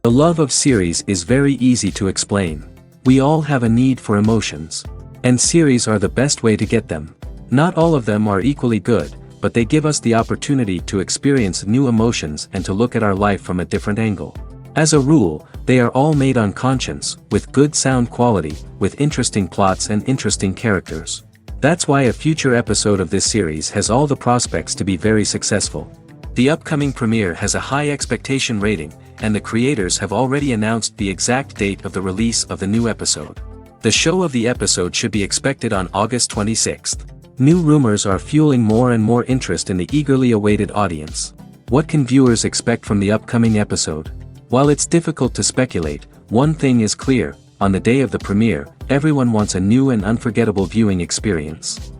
The love of series is very easy to explain. We all have a need for emotions. And series are the best way to get them. Not all of them are equally good, but they give us the opportunity to experience new emotions and to look at our life from a different angle. As a rule, they are all made on conscience, with good sound quality, with interesting plots and interesting characters. That's why a future episode of this series has all the prospects to be very successful. The upcoming premiere has a high expectation rating, and the creators have already announced the exact date of the release of the new episode. The show of the episode should be expected on August 26th. New rumors are fueling more and more interest in the eagerly awaited audience. What can viewers expect from the upcoming episode? While it's difficult to speculate, one thing is clear: on the day of the premiere, everyone wants a new and unforgettable viewing experience.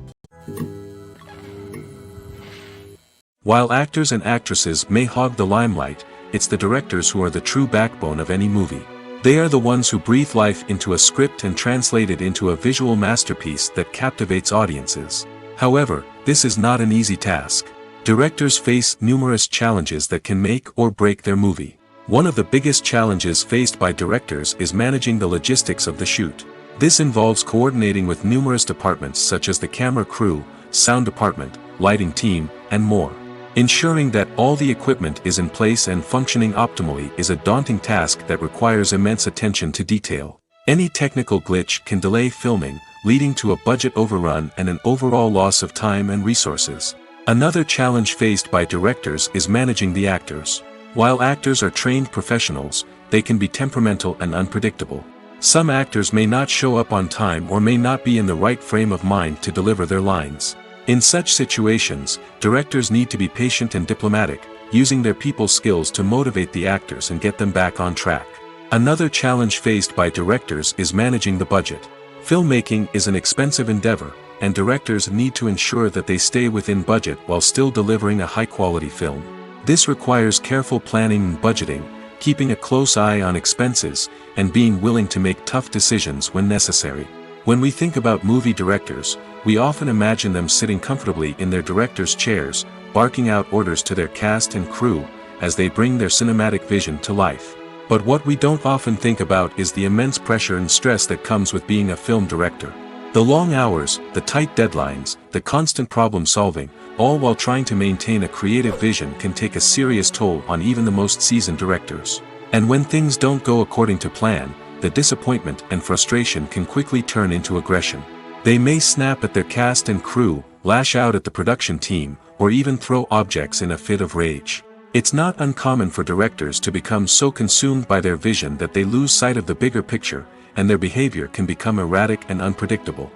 While actors and actresses may hog the limelight, it's the directors who are the true backbone of any movie. They are the ones who breathe life into a script and translate it into a visual masterpiece that captivates audiences. However, this is not an easy task. Directors face numerous challenges that can make or break their movie. One of the biggest challenges faced by directors is managing the logistics of the shoot. This involves coordinating with numerous departments such as the camera crew, sound department, lighting team, and more. Ensuring that all the equipment is in place and functioning optimally is a daunting task that requires immense attention to detail. Any technical glitch can delay filming, leading to a budget overrun and an overall loss of time and resources. Another challenge faced by directors is managing the actors. While actors are trained professionals, they can be temperamental and unpredictable. Some actors may not show up on time or may not be in the right frame of mind to deliver their lines. In such situations, directors need to be patient and diplomatic, using their people skills to motivate the actors and get them back on track. Another challenge faced by directors is managing the budget. Filmmaking is an expensive endeavor, and directors need to ensure that they stay within budget while still delivering a high-quality film. This requires careful planning and budgeting, keeping a close eye on expenses, and being willing to make tough decisions when necessary. When we think about movie directors, we often imagine them sitting comfortably in their director's chairs, barking out orders to their cast and crew, as they bring their cinematic vision to life. But what we don't often think about is the immense pressure and stress that comes with being a film director. The long hours, the tight deadlines, the constant problem solving, all while trying to maintain a creative vision can take a serious toll on even the most seasoned directors. And when things don't go according to plan, the disappointment and frustration can quickly turn into aggression. They may snap at their cast and crew, lash out at the production team, or even throw objects in a fit of rage. It's not uncommon for directors to become so consumed by their vision that they lose sight of the bigger picture, and their behavior can become erratic and unpredictable.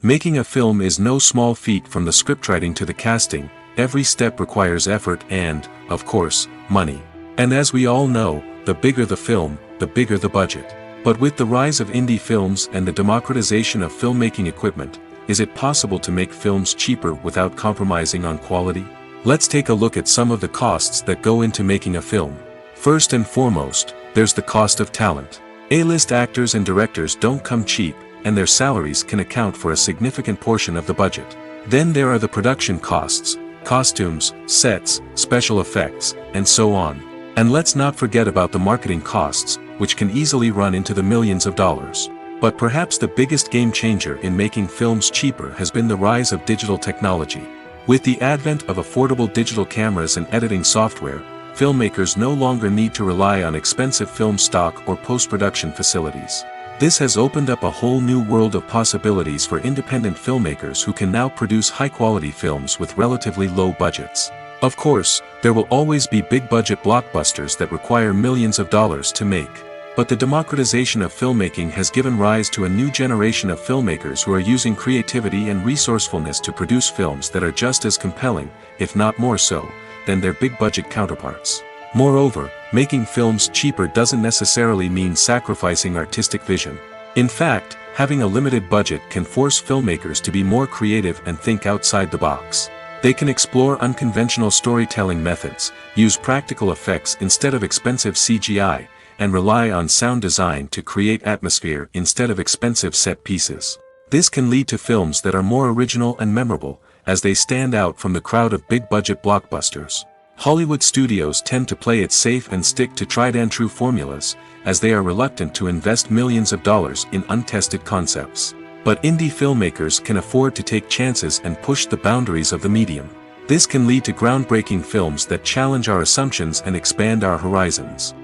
Making a film is no small feat. From the scriptwriting to the casting, every step requires effort and, of course, money. And as we all know, the bigger the film, the bigger the budget. But with the rise of indie films and the democratization of filmmaking equipment, is it possible to make films cheaper without compromising on quality? Let's take a look at some of the costs that go into making a film. First and foremost, there's the cost of talent. A-list actors and directors don't come cheap, and their salaries can account for a significant portion of the budget. Then there are the production costs, costumes, sets, special effects, and so on. And let's not forget about the marketing costs, which can easily run into the millions of dollars. But perhaps the biggest game changer in making films cheaper has been the rise of digital technology. With the advent of affordable digital cameras and editing software, filmmakers no longer need to rely on expensive film stock or post-production facilities. This has opened up a whole new world of possibilities for independent filmmakers who can now produce high-quality films with relatively low budgets. Of course, there will always be big-budget blockbusters that require millions of dollars to make. But the democratization of filmmaking has given rise to a new generation of filmmakers who are using creativity and resourcefulness to produce films that are just as compelling, if not more so, than their big-budget counterparts. Moreover, making films cheaper doesn't necessarily mean sacrificing artistic vision. In fact, having a limited budget can force filmmakers to be more creative and think outside the box. They can explore unconventional storytelling methods, use practical effects instead of expensive CGI, and rely on sound design to create atmosphere instead of expensive set pieces. This can lead to films that are more original and memorable, as they stand out from the crowd of big-budget blockbusters. Hollywood studios tend to play it safe and stick to tried-and-true formulas, as they are reluctant to invest millions of dollars in untested concepts. But indie filmmakers can afford to take chances and push the boundaries of the medium. This can lead to groundbreaking films that challenge our assumptions and expand our horizons.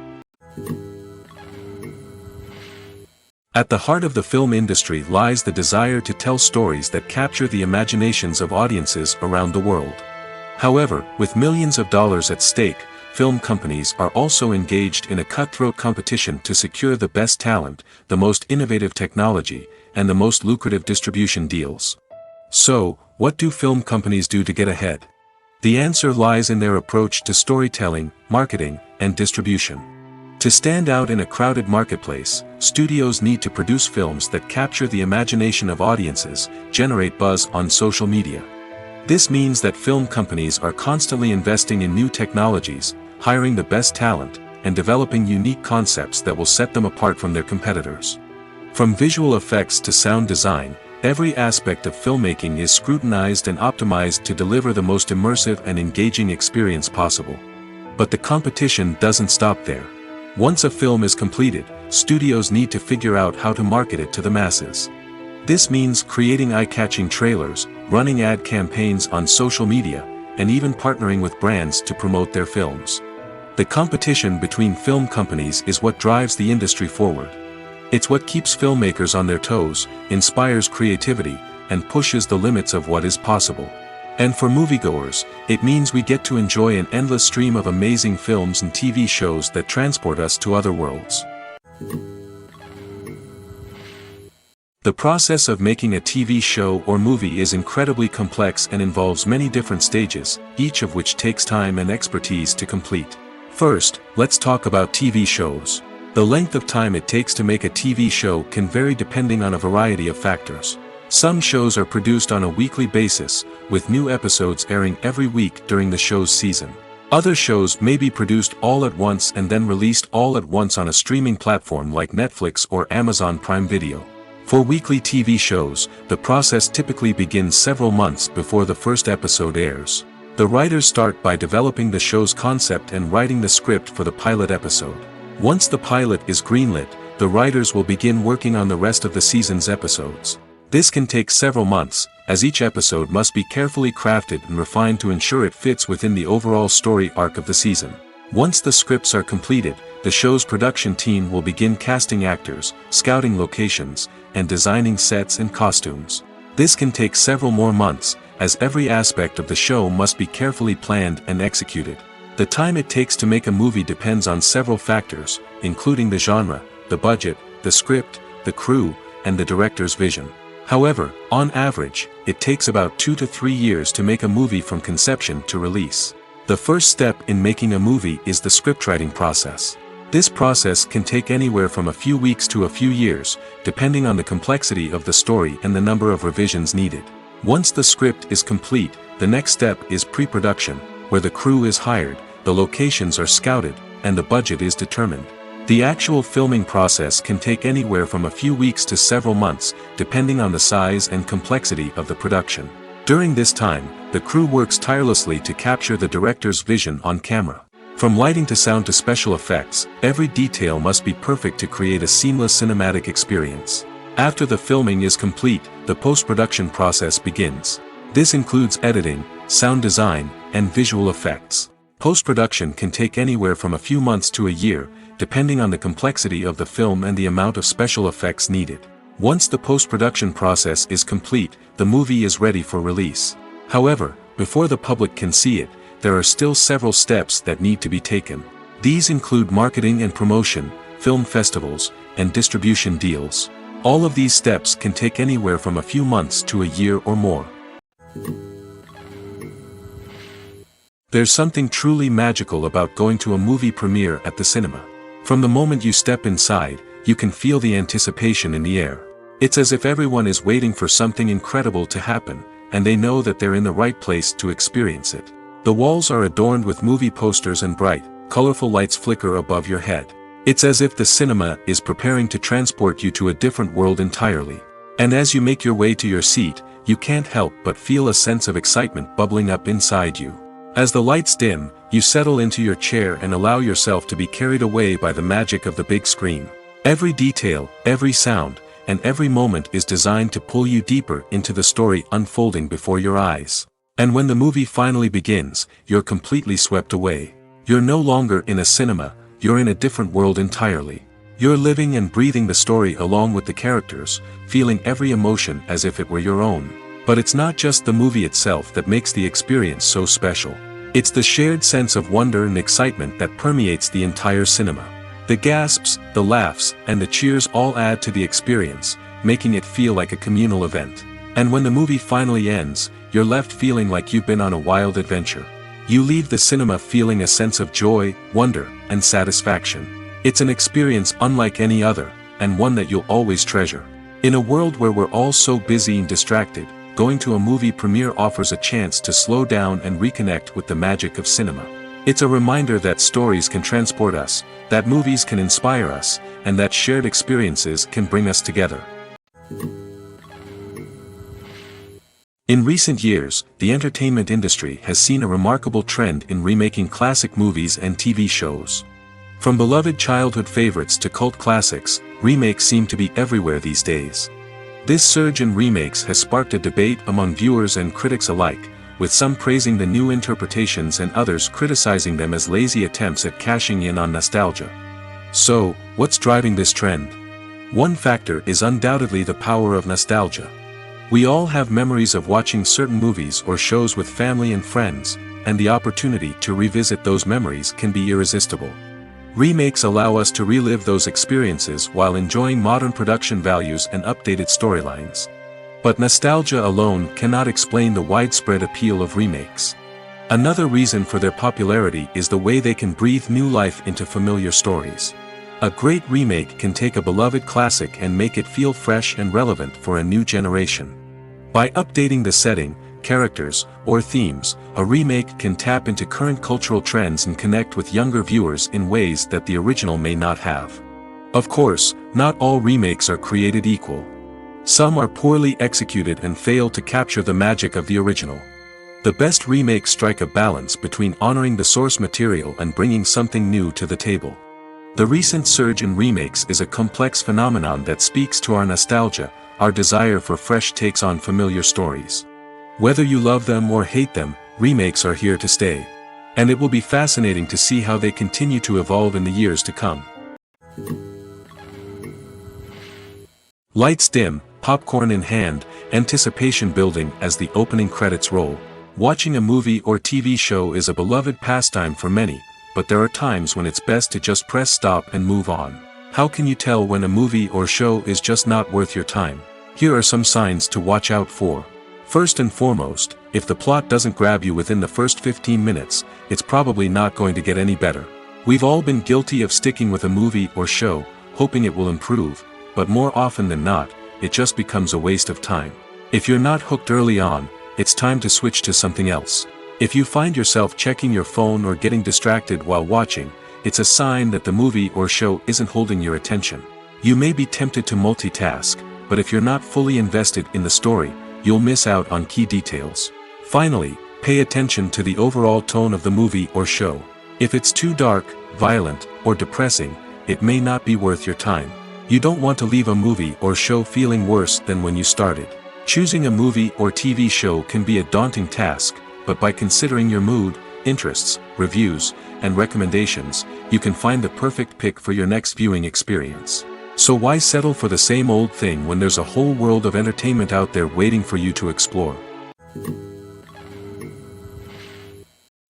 At the heart of the film industry lies the desire to tell stories that capture the imaginations of audiences around the world. However, with millions of dollars at stake, film companies are also engaged in a cutthroat competition to secure the best talent, the most innovative technology, and the most lucrative distribution deals. So, what do film companies do to get ahead? The answer lies in their approach to storytelling, marketing, and distribution. To stand out in a crowded marketplace, studios need to produce films that capture the imagination of audiences, generate buzz on social media. This means that film companies are constantly investing in new technologies, hiring the best talent, and developing unique concepts that will set them apart from their competitors. From visual effects to sound design, every aspect of filmmaking is scrutinized and optimized to deliver the most immersive and engaging experience possible. But the competition doesn't stop there. Once a film is completed, studios need to figure out how to market it to the masses. This means creating eye-catching trailers, running ad campaigns on social media, and even partnering with brands to promote their films. The competition between film companies is what drives the industry forward. It's what keeps filmmakers on their toes, inspires creativity, and pushes the limits of what is possible. And for moviegoers, it means we get to enjoy an endless stream of amazing films and TV shows that transport us to other worlds. The process of making a TV show or movie is incredibly complex and involves many different stages, each of which takes time and expertise to complete. First, let's talk about TV shows. The length of time it takes to make a TV show can vary depending on a variety of factors. Some shows are produced on a weekly basis, with new episodes airing every week during the show's season. Other shows may be produced all at once and then released all at once on a streaming platform like Netflix or Amazon Prime Video. For weekly TV shows, the process typically begins several months before the first episode airs. The writers start by developing the show's concept and writing the script for the pilot episode. Once the pilot is greenlit, the writers will begin working on the rest of the season's episodes. This can take several months, as each episode must be carefully crafted and refined to ensure it fits within the overall story arc of the season. Once the scripts are completed, the show's production team will begin casting actors, scouting locations, and designing sets and costumes. This can take several more months, as every aspect of the show must be carefully planned and executed. The time it takes to make a movie depends on several factors, including the genre, the budget, the script, the crew, and the director's vision. However, on average, it takes about 2 to 3 years to make a movie from conception to release. The first step in making a movie is the scriptwriting process. This process can take anywhere from a few weeks to a few years, depending on the complexity of the story and the number of revisions needed. Once the script is complete, the next step is pre-production, where the crew is hired, the locations are scouted, and the budget is determined. The actual filming process can take anywhere from a few weeks to several months, depending on the size and complexity of the production. During this time, the crew works tirelessly to capture the director's vision on camera. From lighting to sound to special effects, every detail must be perfect to create a seamless cinematic experience. After the filming is complete, the post-production process begins. This includes editing, sound design, and visual effects. Post-production can take anywhere from a few months to a year, depending on the complexity of the film and the amount of special effects needed. Once the post-production process is complete, the movie is ready for release. However, before the public can see it, there are still several steps that need to be taken. These include marketing and promotion, film festivals, and distribution deals. All of these steps can take anywhere from a few months to a year or more. There's something truly magical about going to a movie premiere at the cinema. From the moment you step inside, you can feel the anticipation in the air. It's as if everyone is waiting for something incredible to happen, and they know that they're in the right place to experience it. The walls are adorned with movie posters and bright, colorful lights flicker above your head. It's as if the cinema is preparing to transport you to a different world entirely. And as you make your way to your seat, you can't help but feel a sense of excitement bubbling up inside you. As the lights dim, you settle into your chair and allow yourself to be carried away by the magic of the big screen. Every detail, every sound, and every moment is designed to pull you deeper into the story unfolding before your eyes. And when the movie finally begins, you're completely swept away. You're no longer in a cinema, you're in a different world entirely. You're living and breathing the story along with the characters, feeling every emotion as if it were your own. But it's not just the movie itself that makes the experience so special. It's the shared sense of wonder and excitement that permeates the entire cinema. The gasps, the laughs, and the cheers all add to the experience, making it feel like a communal event. And when the movie finally ends, you're left feeling like you've been on a wild adventure. You leave the cinema feeling a sense of joy, wonder, and satisfaction. It's an experience unlike any other, and one that you'll always treasure. In a world where we're all so busy and distracted, going to a movie premiere offers a chance to slow down and reconnect with the magic of cinema. It's a reminder that stories can transport us, that movies can inspire us, and that shared experiences can bring us together. In recent years, the entertainment industry has seen a remarkable trend in remaking classic movies and TV shows. From beloved childhood favorites to cult classics, remakes seem to be everywhere these days. This surge in remakes has sparked a debate among viewers and critics alike, with some praising the new interpretations and others criticizing them as lazy attempts at cashing in on nostalgia. So, what's driving this trend? One factor is undoubtedly the power of nostalgia. We all have memories of watching certain movies or shows with family and friends, and the opportunity to revisit those memories can be irresistible. Remakes allow us to relive those experiences while enjoying modern production values and updated storylines. But nostalgia alone cannot explain the widespread appeal of remakes. Another reason for their popularity is the way they can breathe new life into familiar stories. A great remake can take a beloved classic and make it feel fresh and relevant for a new generation. By updating the setting, characters, or themes, a remake can tap into current cultural trends and connect with younger viewers in ways that the original may not have. Of course, not all remakes are created equal. Some are poorly executed and fail to capture the magic of the original. The best remakes strike a balance between honoring the source material and bringing something new to the table. The recent surge in remakes is a complex phenomenon that speaks to our nostalgia, our desire for fresh takes on familiar stories. Whether you love them or hate them, remakes are here to stay. And it will be fascinating to see how they continue to evolve in the years to come. Lights dim, popcorn in hand, anticipation building as the opening credits roll. Watching a movie or TV show is a beloved pastime for many, but there are times when it's best to just press stop and move on. How can you tell when a movie or show is just not worth your time? Here are some signs to watch out for. First and foremost, if the plot doesn't grab you within the first 15 minutes, it's probably not going to get any better. We've all been guilty of sticking with a movie or show, hoping it will improve, but more often than not, it just becomes a waste of time. If you're not hooked early on, it's time to switch to something else. If you find yourself checking your phone or getting distracted while watching, it's a sign that the movie or show isn't holding your attention. You may be tempted to multitask, but if you're not fully invested in the story, you'll miss out on key details. Finally, pay attention to the overall tone of the movie or show. If it's too dark, violent, or depressing, it may not be worth your time. You don't want to leave a movie or show feeling worse than when you started. Choosing a movie or TV show can be a daunting task, but by considering your mood, interests, reviews, and recommendations, you can find the perfect pick for your next viewing experience. So why settle for the same old thing when there's a whole world of entertainment out there waiting for you to explore?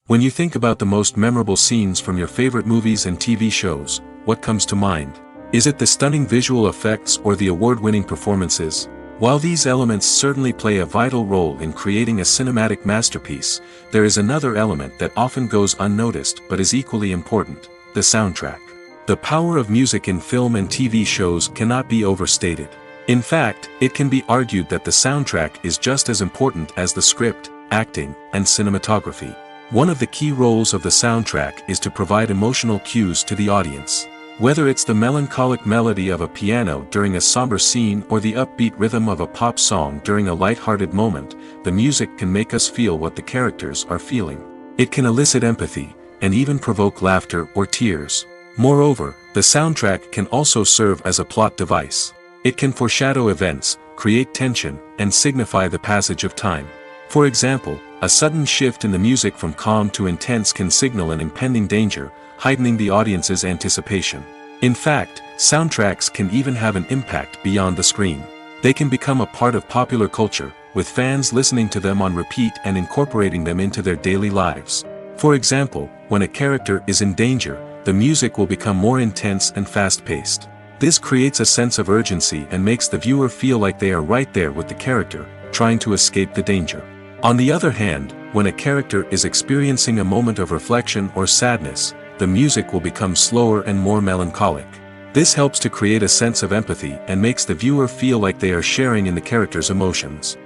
When you think about the most memorable scenes from your favorite movies and TV shows, what comes to mind? Is it the stunning visual effects or the award-winning performances? While these elements certainly play a vital role in creating a cinematic masterpiece, there is another element that often goes unnoticed but is equally important: the soundtrack. The power of music in film and TV shows cannot be overstated. In fact, it can be argued that the soundtrack is just as important as the script, acting, and cinematography. One of the key roles of the soundtrack is to provide emotional cues to the audience. Whether it's the melancholic melody of a piano during a somber scene or the upbeat rhythm of a pop song during a light-hearted moment, the music can make us feel what the characters are feeling. It can elicit empathy, and even provoke laughter or tears. Moreover, the soundtrack can also serve as a plot device. It can foreshadow events, create tension, and signify the passage of time. For example, a sudden shift in the music from calm to intense can signal an impending danger, heightening the audience's anticipation. In fact, soundtracks can even have an impact beyond the screen. They can become a part of popular culture, with fans listening to them on repeat and incorporating them into their daily lives. For example, when a character is in danger, the music will become more intense and fast-paced. This creates a sense of urgency and makes the viewer feel like they are right there with the character, trying to escape the danger. On the other hand, when a character is experiencing a moment of reflection or sadness, the music will become slower and more melancholic. This helps to create a sense of empathy and makes the viewer feel like they are sharing in the character's emotions.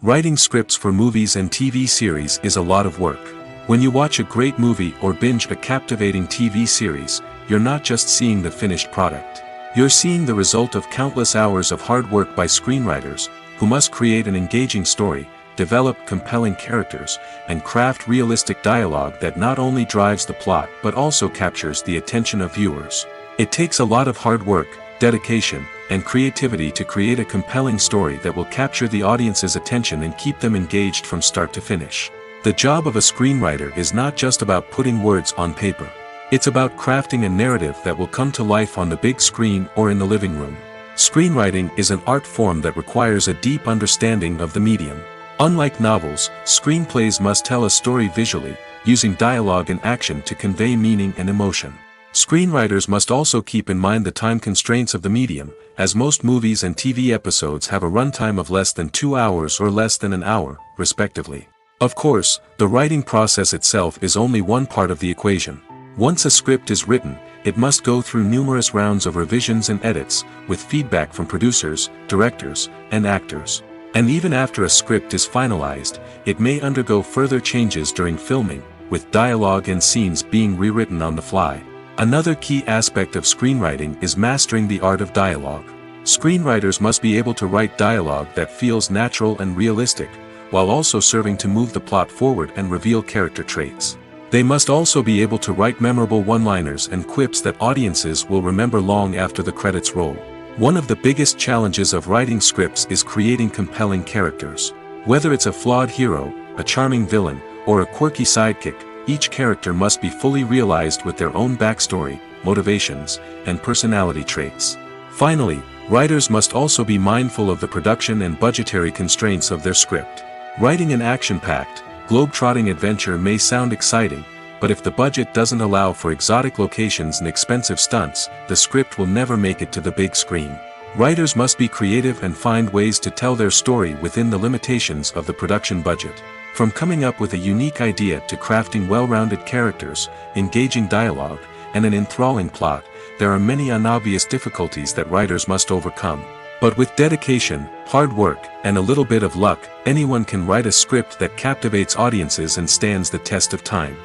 Writing scripts for movies and TV series is a lot of work. When you watch a great movie or binge a captivating TV series, you're not just seeing the finished product. You're seeing the result of countless hours of hard work by screenwriters, who must create an engaging story, develop compelling characters, and craft realistic dialogue that not only drives the plot but also captures the attention of viewers. It takes a lot of hard work, dedication, and creativity to create a compelling story that will capture the audience's attention and keep them engaged from start to finish. The job of a screenwriter is not just about putting words on paper. It's about crafting a narrative that will come to life on the big screen or in the living room. Screenwriting is an art form that requires a deep understanding of the medium. Unlike novels, screenplays must tell a story visually, using dialogue and action to convey meaning and emotion. Screenwriters must also keep in mind the time constraints of the medium, as most movies and TV episodes have a runtime of less than 2 hours or less than an hour, respectively. Of course, the writing process itself is only one part of the equation. Once a script is written, it must go through numerous rounds of revisions and edits, with feedback from producers, directors, and actors. And even after a script is finalized, it may undergo further changes during filming, with dialogue and scenes being rewritten on the fly. Another key aspect of screenwriting is mastering the art of dialogue. Screenwriters must be able to write dialogue that feels natural and realistic, while also serving to move the plot forward and reveal character traits. They must also be able to write memorable one-liners and quips that audiences will remember long after the credits roll. One of the biggest challenges of writing scripts is creating compelling characters. Whether it's a flawed hero, a charming villain, or a quirky sidekick, each character must be fully realized with their own backstory, motivations, and personality traits. Finally, writers must also be mindful of the production and budgetary constraints of their script. Writing an action-packed, globe-trotting adventure may sound exciting, but if the budget doesn't allow for exotic locations and expensive stunts, the script will never make it to the big screen. Writers must be creative and find ways to tell their story within the limitations of the production budget. From coming up with a unique idea to crafting well-rounded characters, engaging dialogue, and an enthralling plot, there are many unobvious difficulties that writers must overcome. But with dedication, hard work, and a little bit of luck, anyone can write a script that captivates audiences and stands the test of time.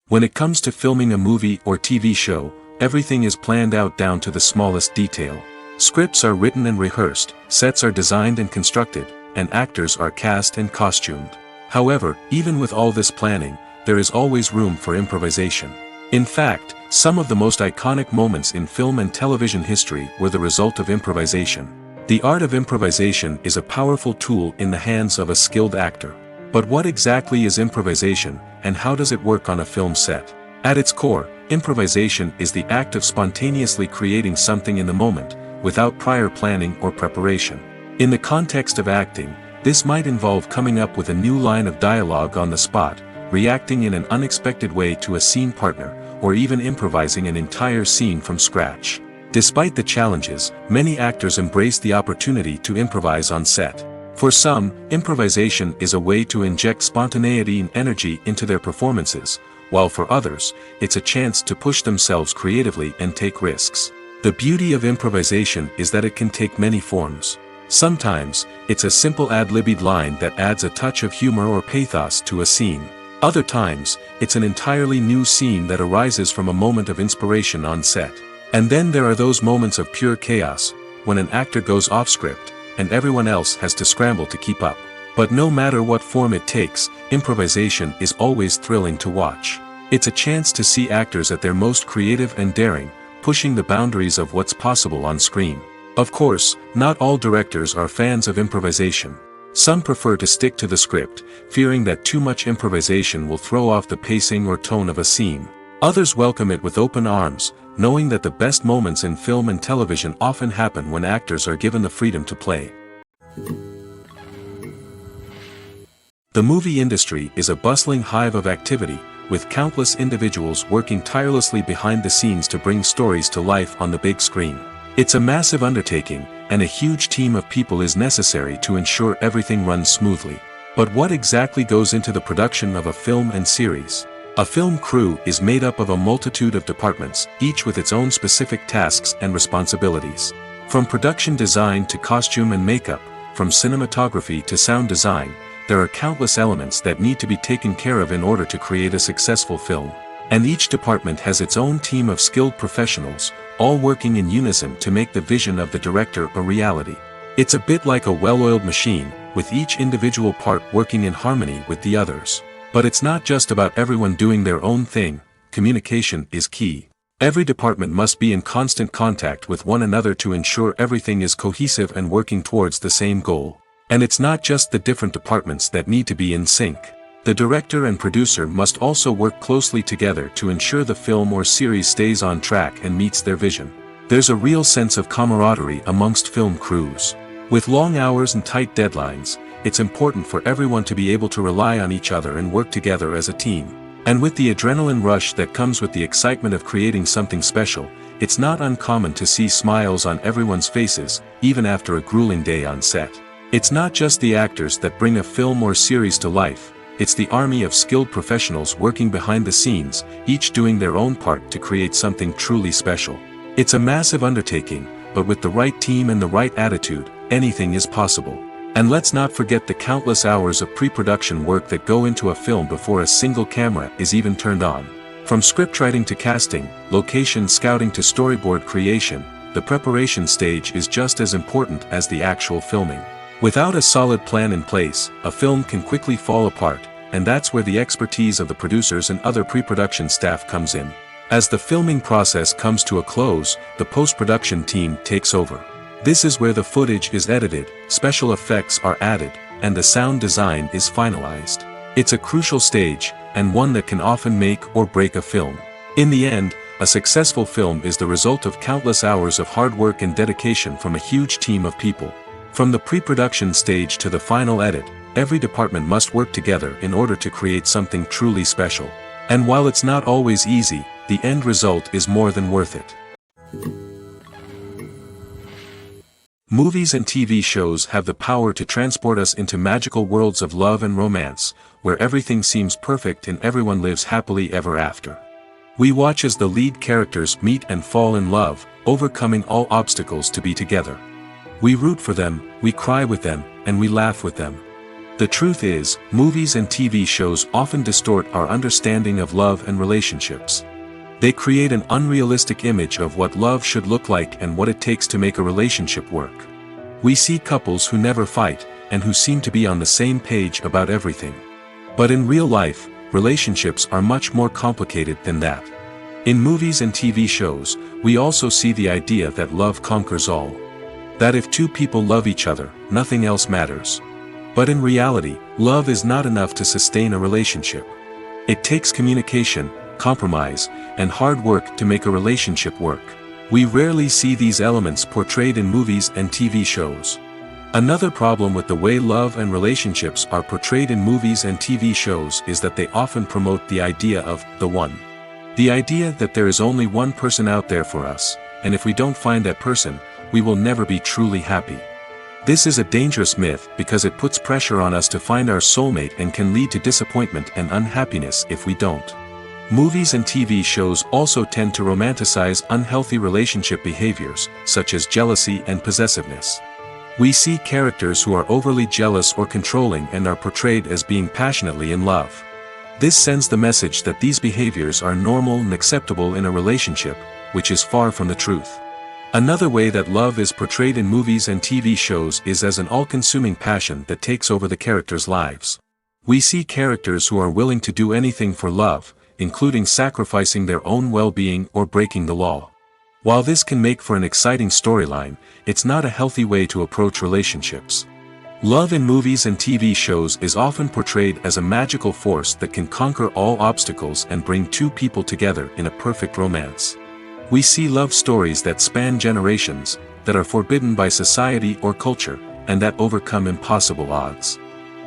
When it comes to filming a movie or TV show, everything is planned out down to the smallest detail. Scripts are written and rehearsed, sets are designed and constructed, and actors are cast and costumed. However, even with all this planning, there is always room for improvisation. In fact, some of the most iconic moments in film and television history were the result of improvisation. The art of improvisation is a powerful tool in the hands of a skilled actor. But what exactly is improvisation, and how does it work on a film set? At its core, improvisation is the act of spontaneously creating something in the moment, without prior planning or preparation. In the context of acting, this might involve coming up with a new line of dialogue on the spot, reacting in an unexpected way to a scene partner, or even improvising an entire scene from scratch. Despite the challenges, many actors embrace the opportunity to improvise on set. For some, improvisation is a way to inject spontaneity and energy into their performances, while for others, it's a chance to push themselves creatively and take risks. The beauty of improvisation is that it can take many forms. Sometimes, it's a simple ad-libbed line that adds a touch of humor or pathos to a scene. Other times, it's an entirely new scene that arises from a moment of inspiration on set. And then there are those moments of pure chaos, when an actor goes off script, and everyone else has to scramble to keep up. But no matter what form it takes, improvisation is always thrilling to watch. It's a chance to see actors at their most creative and daring, pushing the boundaries of what's possible on screen. Of course, not all directors are fans of improvisation. Some prefer to stick to the script, fearing that too much improvisation will throw off the pacing or tone of a scene. Others welcome it with open arms, knowing that the best moments in film and television often happen when actors are given the freedom to play. The movie industry is a bustling hive of activity, with countless individuals working tirelessly behind the scenes to bring stories to life on the big screen. It's a massive undertaking, and a huge team of people is necessary to ensure everything runs smoothly. But what exactly goes into the production of a film and series? A film crew is made up of a multitude of departments, each with its own specific tasks and responsibilities. From production design to costume and makeup, from cinematography to sound design, there are countless elements that need to be taken care of in order to create a successful film. And each department has its own team of skilled professionals, all working in unison to make the vision of the director a reality. It's a bit like a well-oiled machine, with each individual part working in harmony with the others. But it's not just about everyone doing their own thing. Communication is key. Every department must be in constant contact with one another to ensure everything is cohesive and working towards the same goal. And it's not just the different departments that need to be in sync. The director and producer must also work closely together to ensure the film or series stays on track and meets their vision. There's a real sense of camaraderie amongst film crews. With long hours and tight deadlines, it's important for everyone to be able to rely on each other and work together as a team. And with the adrenaline rush that comes with the excitement of creating something special, it's not uncommon to see smiles on everyone's faces, even after a grueling day on set. It's not just the actors that bring a film or series to life, it's the army of skilled professionals working behind the scenes, each doing their own part to create something truly special. It's a massive undertaking, but with the right team and the right attitude, anything is possible. And let's not forget the countless hours of pre-production work that go into a film before a single camera is even turned on. From scriptwriting to casting, location scouting to storyboard creation, the preparation stage is just as important as the actual filming. Without a solid plan in place, a film can quickly fall apart, and that's where the expertise of the producers and other pre-production staff comes in. As the filming process comes to a close, the post-production team takes over. This is where the footage is edited, special effects are added, and the sound design is finalized. It's a crucial stage, and one that can often make or break a film. In the end, a successful film is the result of countless hours of hard work and dedication from a huge team of people. From the pre-production stage to the final edit, every department must work together in order to create something truly special. And while it's not always easy, the end result is more than worth it. Movies and TV shows have the power to transport us into magical worlds of love and romance, where everything seems perfect and everyone lives happily ever after. We watch as the lead characters meet and fall in love, overcoming all obstacles to be together. We root for them, we cry with them, and we laugh with them. The truth is, movies and TV shows often distort our understanding of love and relationships. They create an unrealistic image of what love should look like and what it takes to make a relationship work. We see couples who never fight, and who seem to be on the same page about everything. But in real life, relationships are much more complicated than that. In movies and TV shows, we also see the idea that love conquers all. That if two people love each other, nothing else matters. But in reality, love is not enough to sustain a relationship. It takes communication, compromise, and hard work to make a relationship work. We rarely see these elements portrayed in movies and TV shows. Another problem with the way love and relationships are portrayed in movies and TV shows is that they often promote the idea of the one. The idea that there is only one person out there for us, and if we don't find that person, we will never be truly happy. This is a dangerous myth because it puts pressure on us to find our soulmate and can lead to disappointment and unhappiness if we don't. Movies and TV shows also tend to romanticize unhealthy relationship behaviors, such as jealousy and possessiveness. We see characters who are overly jealous or controlling and are portrayed as being passionately in love. This sends the message that these behaviors are normal and acceptable in a relationship, which is far from the truth. Another way that love is portrayed in movies and TV shows is as an all-consuming passion that takes over the characters' lives. We see characters who are willing to do anything for love, including sacrificing their own well-being or breaking the law. While this can make for an exciting storyline, it's not a healthy way to approach relationships. Love in movies and TV shows is often portrayed as a magical force that can conquer all obstacles and bring two people together in a perfect romance. We see love stories that span generations, that are forbidden by society or culture, and that overcome impossible odds.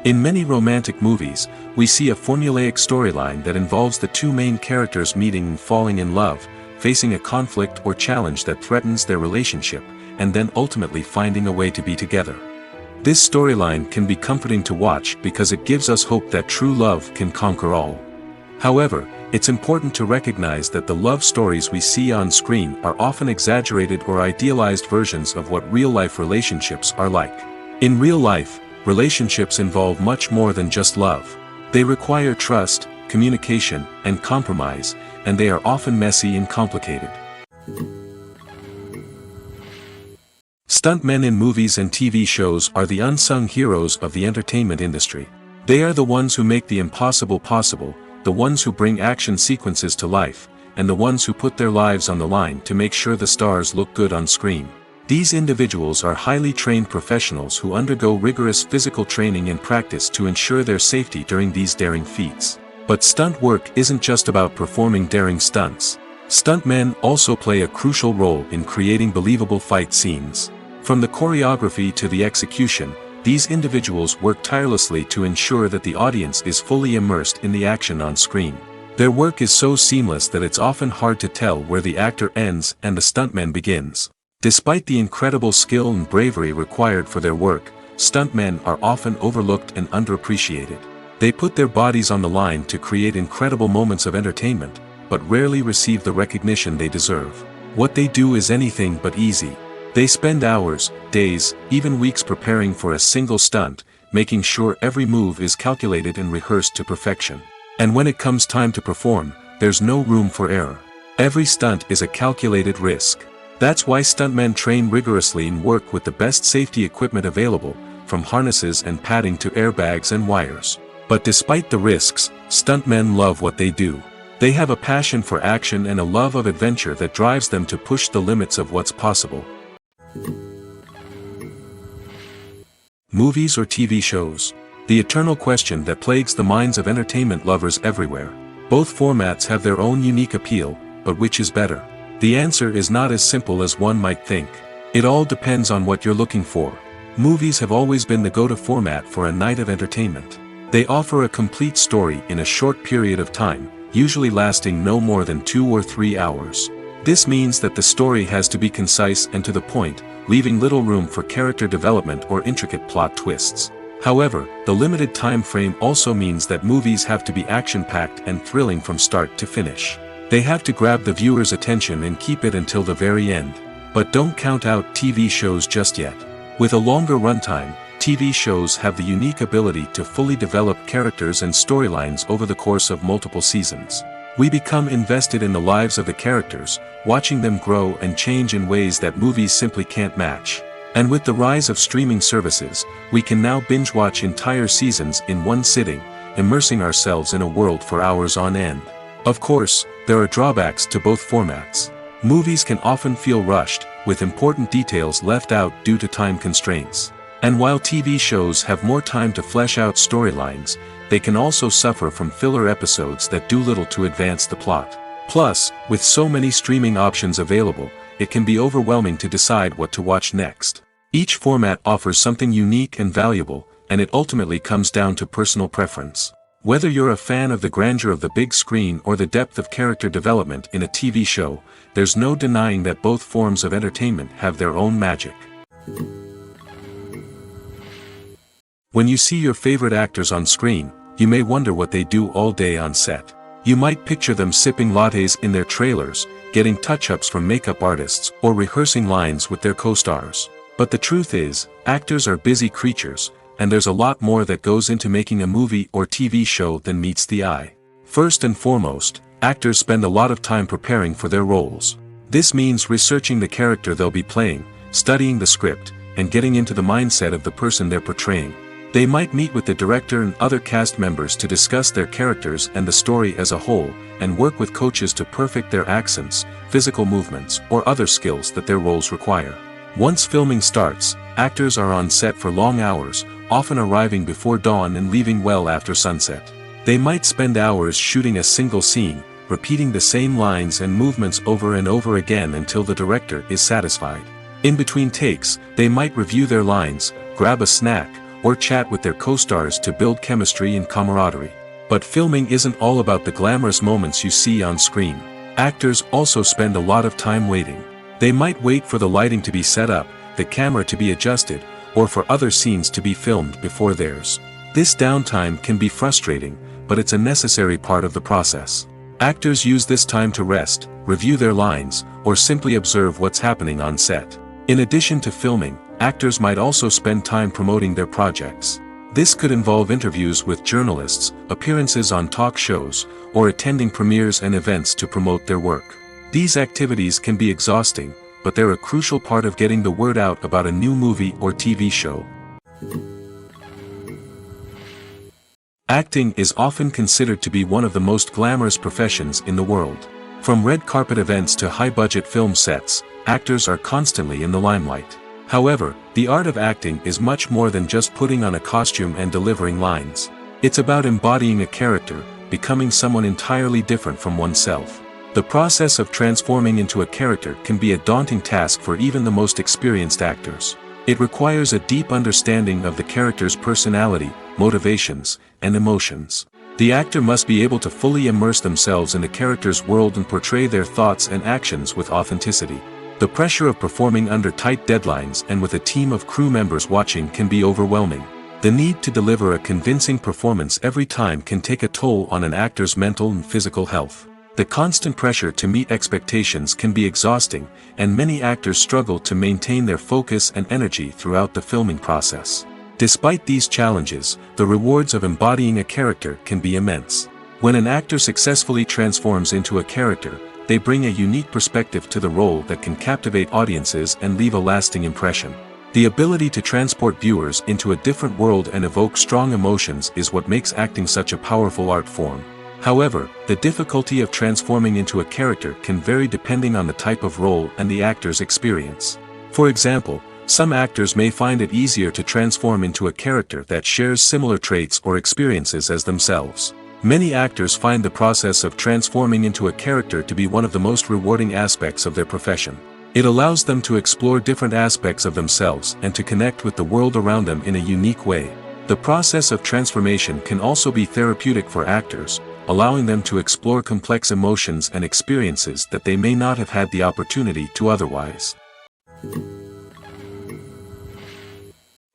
In many romantic movies, we see a formulaic storyline that involves the two main characters meeting and falling in love, facing a conflict or challenge that threatens their relationship, and then ultimately finding a way to be together. This storyline can be comforting to watch because it gives us hope that true love can conquer all. However, it's important to recognize that the love stories we see on screen are often exaggerated or idealized versions of what real-life relationships are like. In real life, relationships involve much more than just love. They require trust, communication, and compromise, and they are often messy and complicated. Stuntmen in movies and TV shows are the unsung heroes of the entertainment industry. They are the ones who make the impossible possible, the ones who bring action sequences to life, and the ones who put their lives on the line to make sure the stars look good on screen. These individuals are highly trained professionals who undergo rigorous physical training and practice to ensure their safety during these daring feats. But stunt work isn't just about performing daring stunts. Stuntmen also play a crucial role in creating believable fight scenes. From the choreography to the execution, these individuals work tirelessly to ensure that the audience is fully immersed in the action on screen. Their work is so seamless that it's often hard to tell where the actor ends and the stuntman begins. Despite the incredible skill and bravery required for their work, stuntmen are often overlooked and underappreciated. They put their bodies on the line to create incredible moments of entertainment, but rarely receive the recognition they deserve. What they do is anything but easy. They spend hours, days, even weeks preparing for a single stunt, making sure every move is calculated and rehearsed to perfection. And when it comes time to perform, there's no room for error. Every stunt is a calculated risk. That's why stuntmen train rigorously and work with the best safety equipment available, from harnesses and padding to airbags and wires. But despite the risks, stuntmen love what they do. They have a passion for action and a love of adventure that drives them to push the limits of what's possible. Movies or TV shows? The eternal question that plagues the minds of entertainment lovers everywhere. Both formats have their own unique appeal, but which is better? The answer is not as simple as one might think. It all depends on what you're looking for. Movies have always been the go-to format for a night of entertainment. They offer a complete story in a short period of time, usually lasting no more than 2 or 3 hours. This means that the story has to be concise and to the point, leaving little room for character development or intricate plot twists. However, the limited time frame also means that movies have to be action-packed and thrilling from start to finish. They have to grab the viewer's attention and keep it until the very end. But don't count out TV shows just yet. With a longer runtime, TV shows have the unique ability to fully develop characters and storylines over the course of multiple seasons. We become invested in the lives of the characters, watching them grow and change in ways that movies simply can't match. And with the rise of streaming services, we can now binge-watch entire seasons in one sitting, immersing ourselves in a world for hours on end. Of course, there are drawbacks to both formats. Movies can often feel rushed, with important details left out due to time constraints. And while TV shows have more time to flesh out storylines, they can also suffer from filler episodes that do little to advance the plot. Plus, with so many streaming options available, it can be overwhelming to decide what to watch next. Each format offers something unique and valuable, and it ultimately comes down to personal preference. Whether you're a fan of the grandeur of the big screen or the depth of character development in a TV show, there's no denying that both forms of entertainment have their own magic. When you see your favorite actors on screen, you may wonder what they do all day on set. You might picture them sipping lattes in their trailers, getting touch-ups from makeup artists, or rehearsing lines with their co-stars. But the truth is, actors are busy creatures, and there's a lot more that goes into making a movie or TV show than meets the eye. First and foremost, actors spend a lot of time preparing for their roles. This means researching the character they'll be playing, studying the script, and getting into the mindset of the person they're portraying. They might meet with the director and other cast members to discuss their characters and the story as a whole, and work with coaches to perfect their accents, physical movements, or other skills that their roles require. Once filming starts, actors are on set for long hours, often arriving before dawn and leaving well after sunset. They might spend hours shooting a single scene, repeating the same lines and movements over and over again until the director is satisfied. In between takes, they might review their lines, grab a snack, or chat with their co-stars to build chemistry and camaraderie. But filming isn't all about the glamorous moments you see on screen. Actors also spend a lot of time waiting. They might wait for the lighting to be set up, the camera to be adjusted, or for other scenes to be filmed before theirs. This downtime can be frustrating, but it's a necessary part of the process. Actors use this time to rest, review their lines, or simply observe what's happening on set. In addition to filming, actors might also spend time promoting their projects. This could involve interviews with journalists, appearances on talk shows, or attending premieres and events to promote their work. These activities can be exhausting, but they're a crucial part of getting the word out about a new movie or TV show. Acting is often considered to be one of the most glamorous professions in the world. From red carpet events to high-budget film sets, actors are constantly in the limelight. However, the art of acting is much more than just putting on a costume and delivering lines. It's about embodying a character, becoming someone entirely different from oneself. The process of transforming into a character can be a daunting task for even the most experienced actors. It requires a deep understanding of the character's personality, motivations, and emotions. The actor must be able to fully immerse themselves in the character's world and portray their thoughts and actions with authenticity. The pressure of performing under tight deadlines and with a team of crew members watching can be overwhelming. The need to deliver a convincing performance every time can take a toll on an actor's mental and physical health. The constant pressure to meet expectations can be exhausting, and many actors struggle to maintain their focus and energy throughout the filming process. Despite these challenges, the rewards of embodying a character can be immense. When an actor successfully transforms into a character, they bring a unique perspective to the role that can captivate audiences and leave a lasting impression. The ability to transport viewers into a different world and evoke strong emotions is what makes acting such a powerful art form. However, the difficulty of transforming into a character can vary depending on the type of role and the actor's experience. For example, some actors may find it easier to transform into a character that shares similar traits or experiences as themselves. Many actors find the process of transforming into a character to be one of the most rewarding aspects of their profession. It allows them to explore different aspects of themselves and to connect with the world around them in a unique way. The process of transformation can also be therapeutic for actors, allowing them to explore complex emotions and experiences that they may not have had the opportunity to otherwise.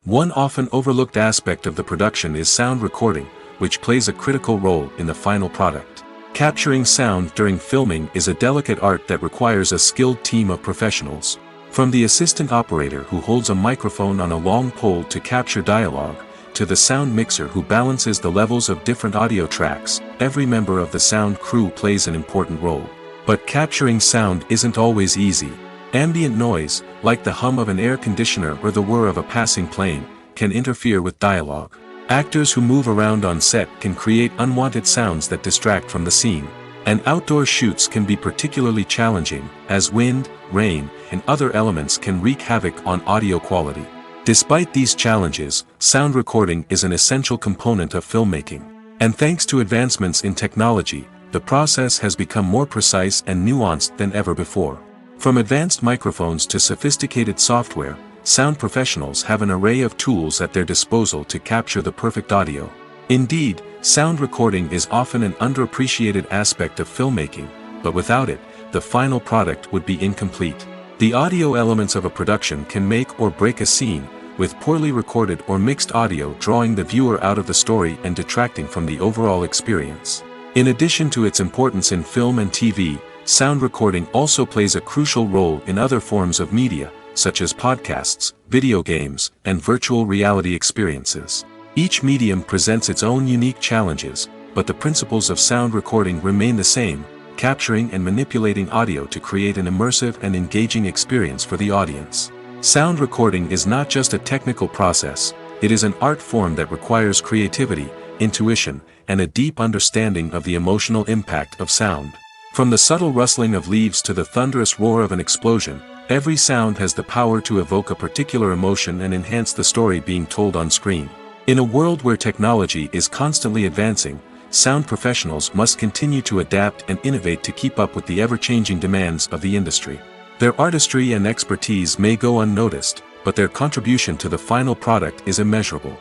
One often overlooked aspect of the production is sound recording, which plays a critical role in the final product. Capturing sound during filming is a delicate art that requires a skilled team of professionals. From the assistant operator who holds a microphone on a long pole to capture dialogue, to the sound mixer who balances the levels of different audio tracks, every member of the sound crew plays an important role. But capturing sound isn't always easy. Ambient noise, like the hum of an air conditioner or the whir of a passing plane, can interfere with dialogue. Actors who move around on set can create unwanted sounds that distract from the scene. And outdoor shoots can be particularly challenging, as wind, rain, and other elements can wreak havoc on audio quality. Despite these challenges, sound recording is an essential component of filmmaking. And thanks to advancements in technology, the process has become more precise and nuanced than ever before. From advanced microphones to sophisticated software, sound professionals have an array of tools at their disposal to capture the perfect audio. Indeed, sound recording is often an underappreciated aspect of filmmaking, but without it, the final product would be incomplete. The audio elements of a production can make or break a scene, with poorly recorded or mixed audio drawing the viewer out of the story and detracting from the overall experience. In addition to its importance in film and TV, sound recording also plays a crucial role in other forms of media, such as podcasts, video games, and virtual reality experiences. Each medium presents its own unique challenges, but the principles of sound recording remain the same: capturing and manipulating audio to create an immersive and engaging experience for the audience. Sound recording is not just a technical process, it is an art form that requires creativity, intuition, and a deep understanding of the emotional impact of sound. From the subtle rustling of leaves to the thunderous roar of an explosion, every sound has the power to evoke a particular emotion and enhance the story being told on screen. In a world where technology is constantly advancing, sound professionals must continue to adapt and innovate to keep up with the ever-changing demands of the industry. Their artistry and expertise may go unnoticed, but their contribution to the final product is immeasurable.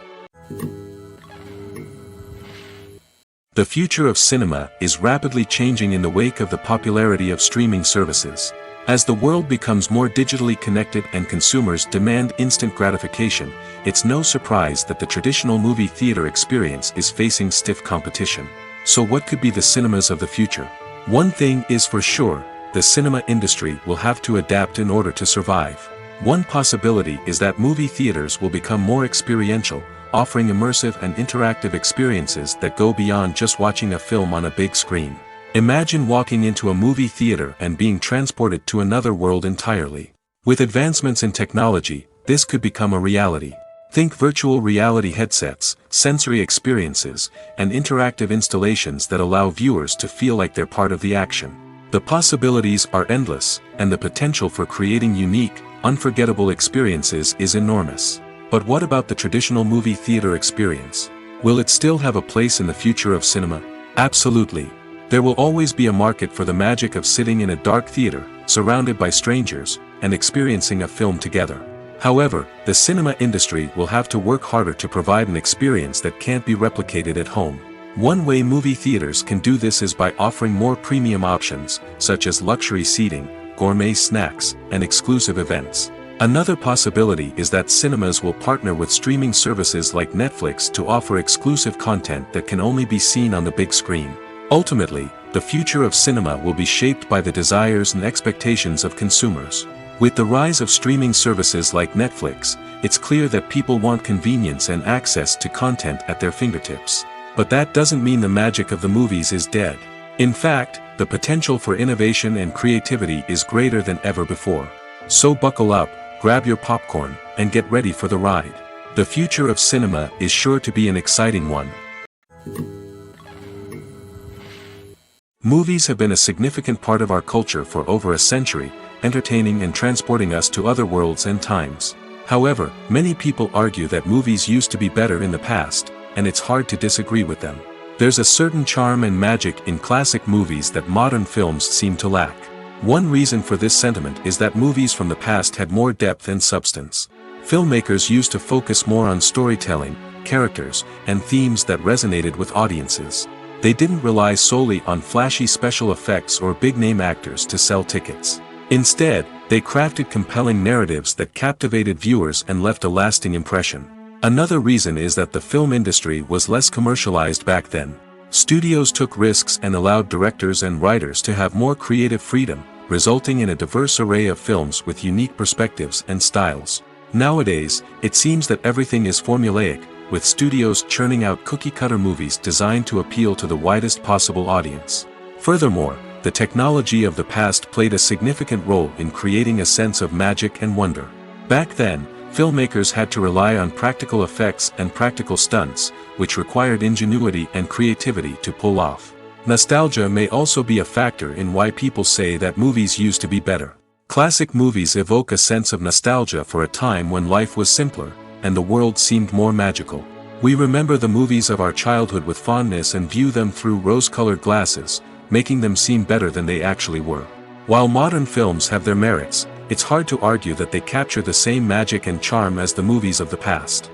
The future of cinema is rapidly changing in the wake of the popularity of streaming services. As the world becomes more digitally connected and consumers demand instant gratification, it's no surprise that the traditional movie theater experience is facing stiff competition. So what could be the cinemas of the future? One thing is for sure, the cinema industry will have to adapt in order to survive. One possibility is that movie theaters will become more experiential, offering immersive and interactive experiences that go beyond just watching a film on a big screen. Imagine walking into a movie theater and being transported to another world entirely. With advancements in technology, this could become a reality. Think virtual reality headsets, sensory experiences, and interactive installations that allow viewers to feel like they're part of the action. The possibilities are endless, and the potential for creating unique, unforgettable experiences is enormous. But what about the traditional movie theater experience? Will it still have a place in the future of cinema? Absolutely. There will always be a market for the magic of sitting in a dark theater, surrounded by strangers, and experiencing a film together. However, the cinema industry will have to work harder to provide an experience that can't be replicated at home. One way movie theaters can do this is by offering more premium options, such as luxury seating, gourmet snacks, and exclusive events. Another possibility is that cinemas will partner with streaming services like Netflix to offer exclusive content that can only be seen on the big screen. Ultimately, the future of cinema will be shaped by the desires and expectations of consumers. With the rise of streaming services like Netflix, it's clear that people want convenience and access to content at their fingertips. But that doesn't mean the magic of the movies is dead. In fact, the potential for innovation and creativity is greater than ever before. So buckle up, grab your popcorn, and get ready for the ride. The future of cinema is sure to be an exciting one. Movies have been a significant part of our culture for over a century, entertaining and transporting us to other worlds and times. However, many people argue that movies used to be better in the past, and it's hard to disagree with them. There's a certain charm and magic in classic movies that modern films seem to lack. One reason for this sentiment is that movies from the past had more depth and substance. Filmmakers used to focus more on storytelling, characters, and themes that resonated with audiences. They didn't rely solely on flashy special effects or big-name actors to sell tickets. Instead, they crafted compelling narratives that captivated viewers and left a lasting impression. Another reason is that the film industry was less commercialized back then. Studios took risks and allowed directors and writers to have more creative freedom, resulting in a diverse array of films with unique perspectives and styles. Nowadays, it seems that everything is formulaic, with studios churning out cookie-cutter movies designed to appeal to the widest possible audience. Furthermore, the technology of the past played a significant role in creating a sense of magic and wonder. Back then, filmmakers had to rely on practical effects and practical stunts, which required ingenuity and creativity to pull off. Nostalgia may also be a factor in why people say that movies used to be better. Classic movies evoke a sense of nostalgia for a time when life was simpler, and the world seemed more magical. We remember the movies of our childhood with fondness and view them through rose-colored glasses, making them seem better than they actually were. While modern films have their merits, it's hard to argue that they capture the same magic and charm as the movies of the past.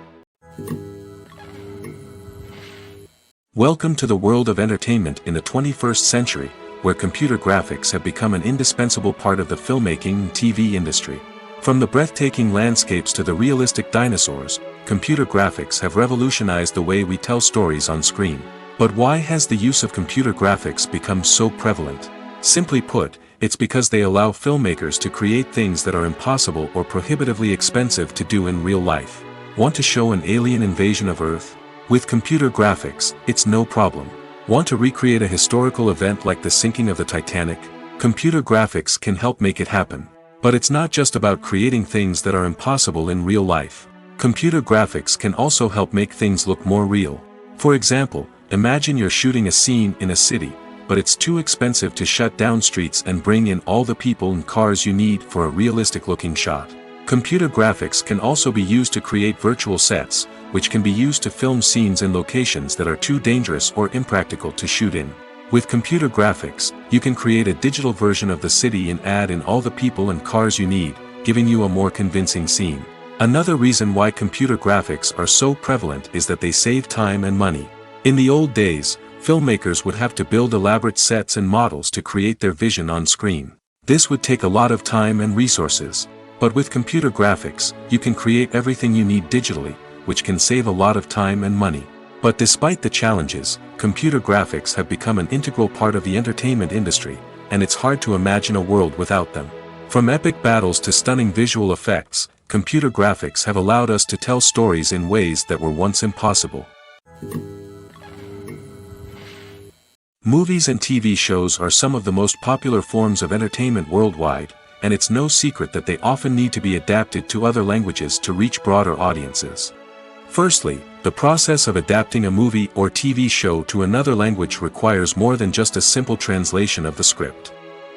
Welcome to the world of entertainment in the 21st century, where computer graphics have become an indispensable part of the filmmaking and TV industry. From the breathtaking landscapes to the realistic dinosaurs, computer graphics have revolutionized the way we tell stories on screen. But why has the use of computer graphics become so prevalent? Simply put, it's because they allow filmmakers to create things that are impossible or prohibitively expensive to do in real life. Want to show an alien invasion of Earth? With computer graphics, it's no problem. Want to recreate a historical event like the sinking of the Titanic? Computer graphics can help make it happen. But it's not just about creating things that are impossible in real life. Computer graphics can also help make things look more real. For example, imagine you're shooting a scene in a city, but it's too expensive to shut down streets and bring in all the people and cars you need for a realistic-looking shot. Computer graphics can also be used to create virtual sets, which can be used to film scenes in locations that are too dangerous or impractical to shoot in. With computer graphics, you can create a digital version of the city and add in all the people and cars you need, giving you a more convincing scene. Another reason why computer graphics are so prevalent is that they save time and money. In the old days, filmmakers would have to build elaborate sets and models to create their vision on screen. This would take a lot of time and resources. But with computer graphics, you can create everything you need digitally, which can save a lot of time and money. But despite the challenges, computer graphics have become an integral part of the entertainment industry, and it's hard to imagine a world without them. From epic battles to stunning visual effects, computer graphics have allowed us to tell stories in ways that were once impossible. Movies and TV shows are some of the most popular forms of entertainment worldwide, and it's no secret that they often need to be adapted to other languages to reach broader audiences. Firstly, the process of adapting a movie or TV show to another language requires more than just a simple translation of the script.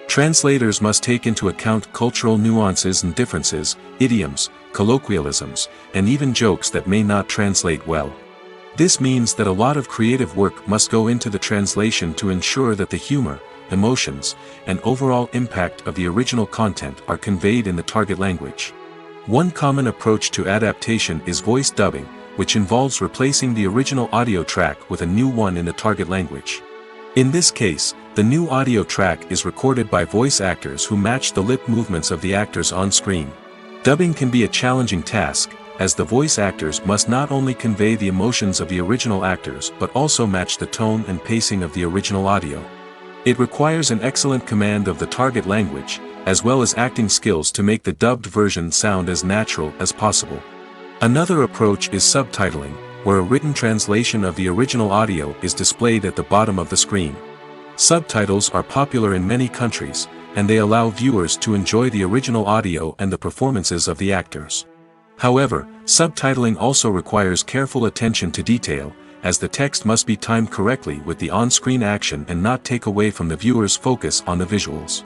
Translators must take into account cultural nuances and differences, idioms, colloquialisms, and even jokes that may not translate well. This means that a lot of creative work must go into the translation to ensure that the humor, emotions, and overall impact of the original content are conveyed in the target language. One common approach to adaptation is voice dubbing, which involves replacing the original audio track with a new one in the target language. In this case, the new audio track is recorded by voice actors who match the lip movements of the actors on screen. Dubbing can be a challenging task, as the voice actors must not only convey the emotions of the original actors but also match the tone and pacing of the original audio. It requires an excellent command of the target language, as well as acting skills to make the dubbed version sound as natural as possible. Another approach is subtitling, where a written translation of the original audio is displayed at the bottom of the screen. Subtitles are popular in many countries, and they allow viewers to enjoy the original audio and the performances of the actors. However, subtitling also requires careful attention to detail, as the text must be timed correctly with the on-screen action and not take away from the viewer's focus on the visuals.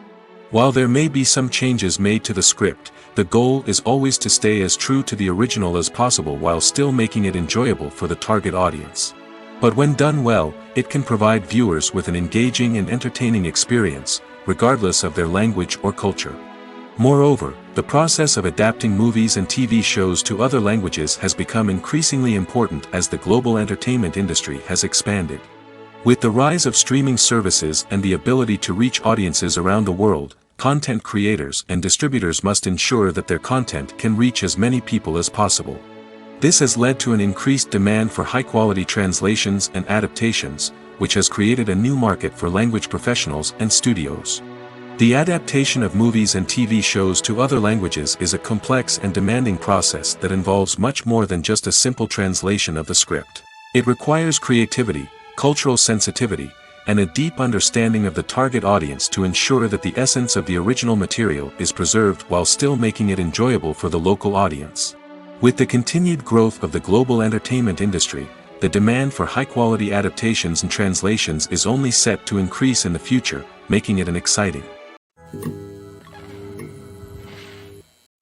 While there may be some changes made to the script, the goal is always to stay as true to the original as possible while still making it enjoyable for the target audience. But when done well, it can provide viewers with an engaging and entertaining experience, regardless of their language or culture. Moreover, the process of adapting movies and TV shows to other languages has become increasingly important as the global entertainment industry has expanded. With the rise of streaming services and the ability to reach audiences around the world, content creators and distributors must ensure that their content can reach as many people as possible. This has led to an increased demand for high-quality translations and adaptations, which has created a new market for language professionals and studios. The adaptation of movies and TV shows to other languages is a complex and demanding process that involves much more than just a simple translation of the script. It requires creativity, cultural sensitivity, and a deep understanding of the target audience to ensure that the essence of the original material is preserved while still making it enjoyable for the local audience. With the continued growth of the global entertainment industry, the demand for high-quality adaptations and translations is only set to increase in the future, making it an exciting.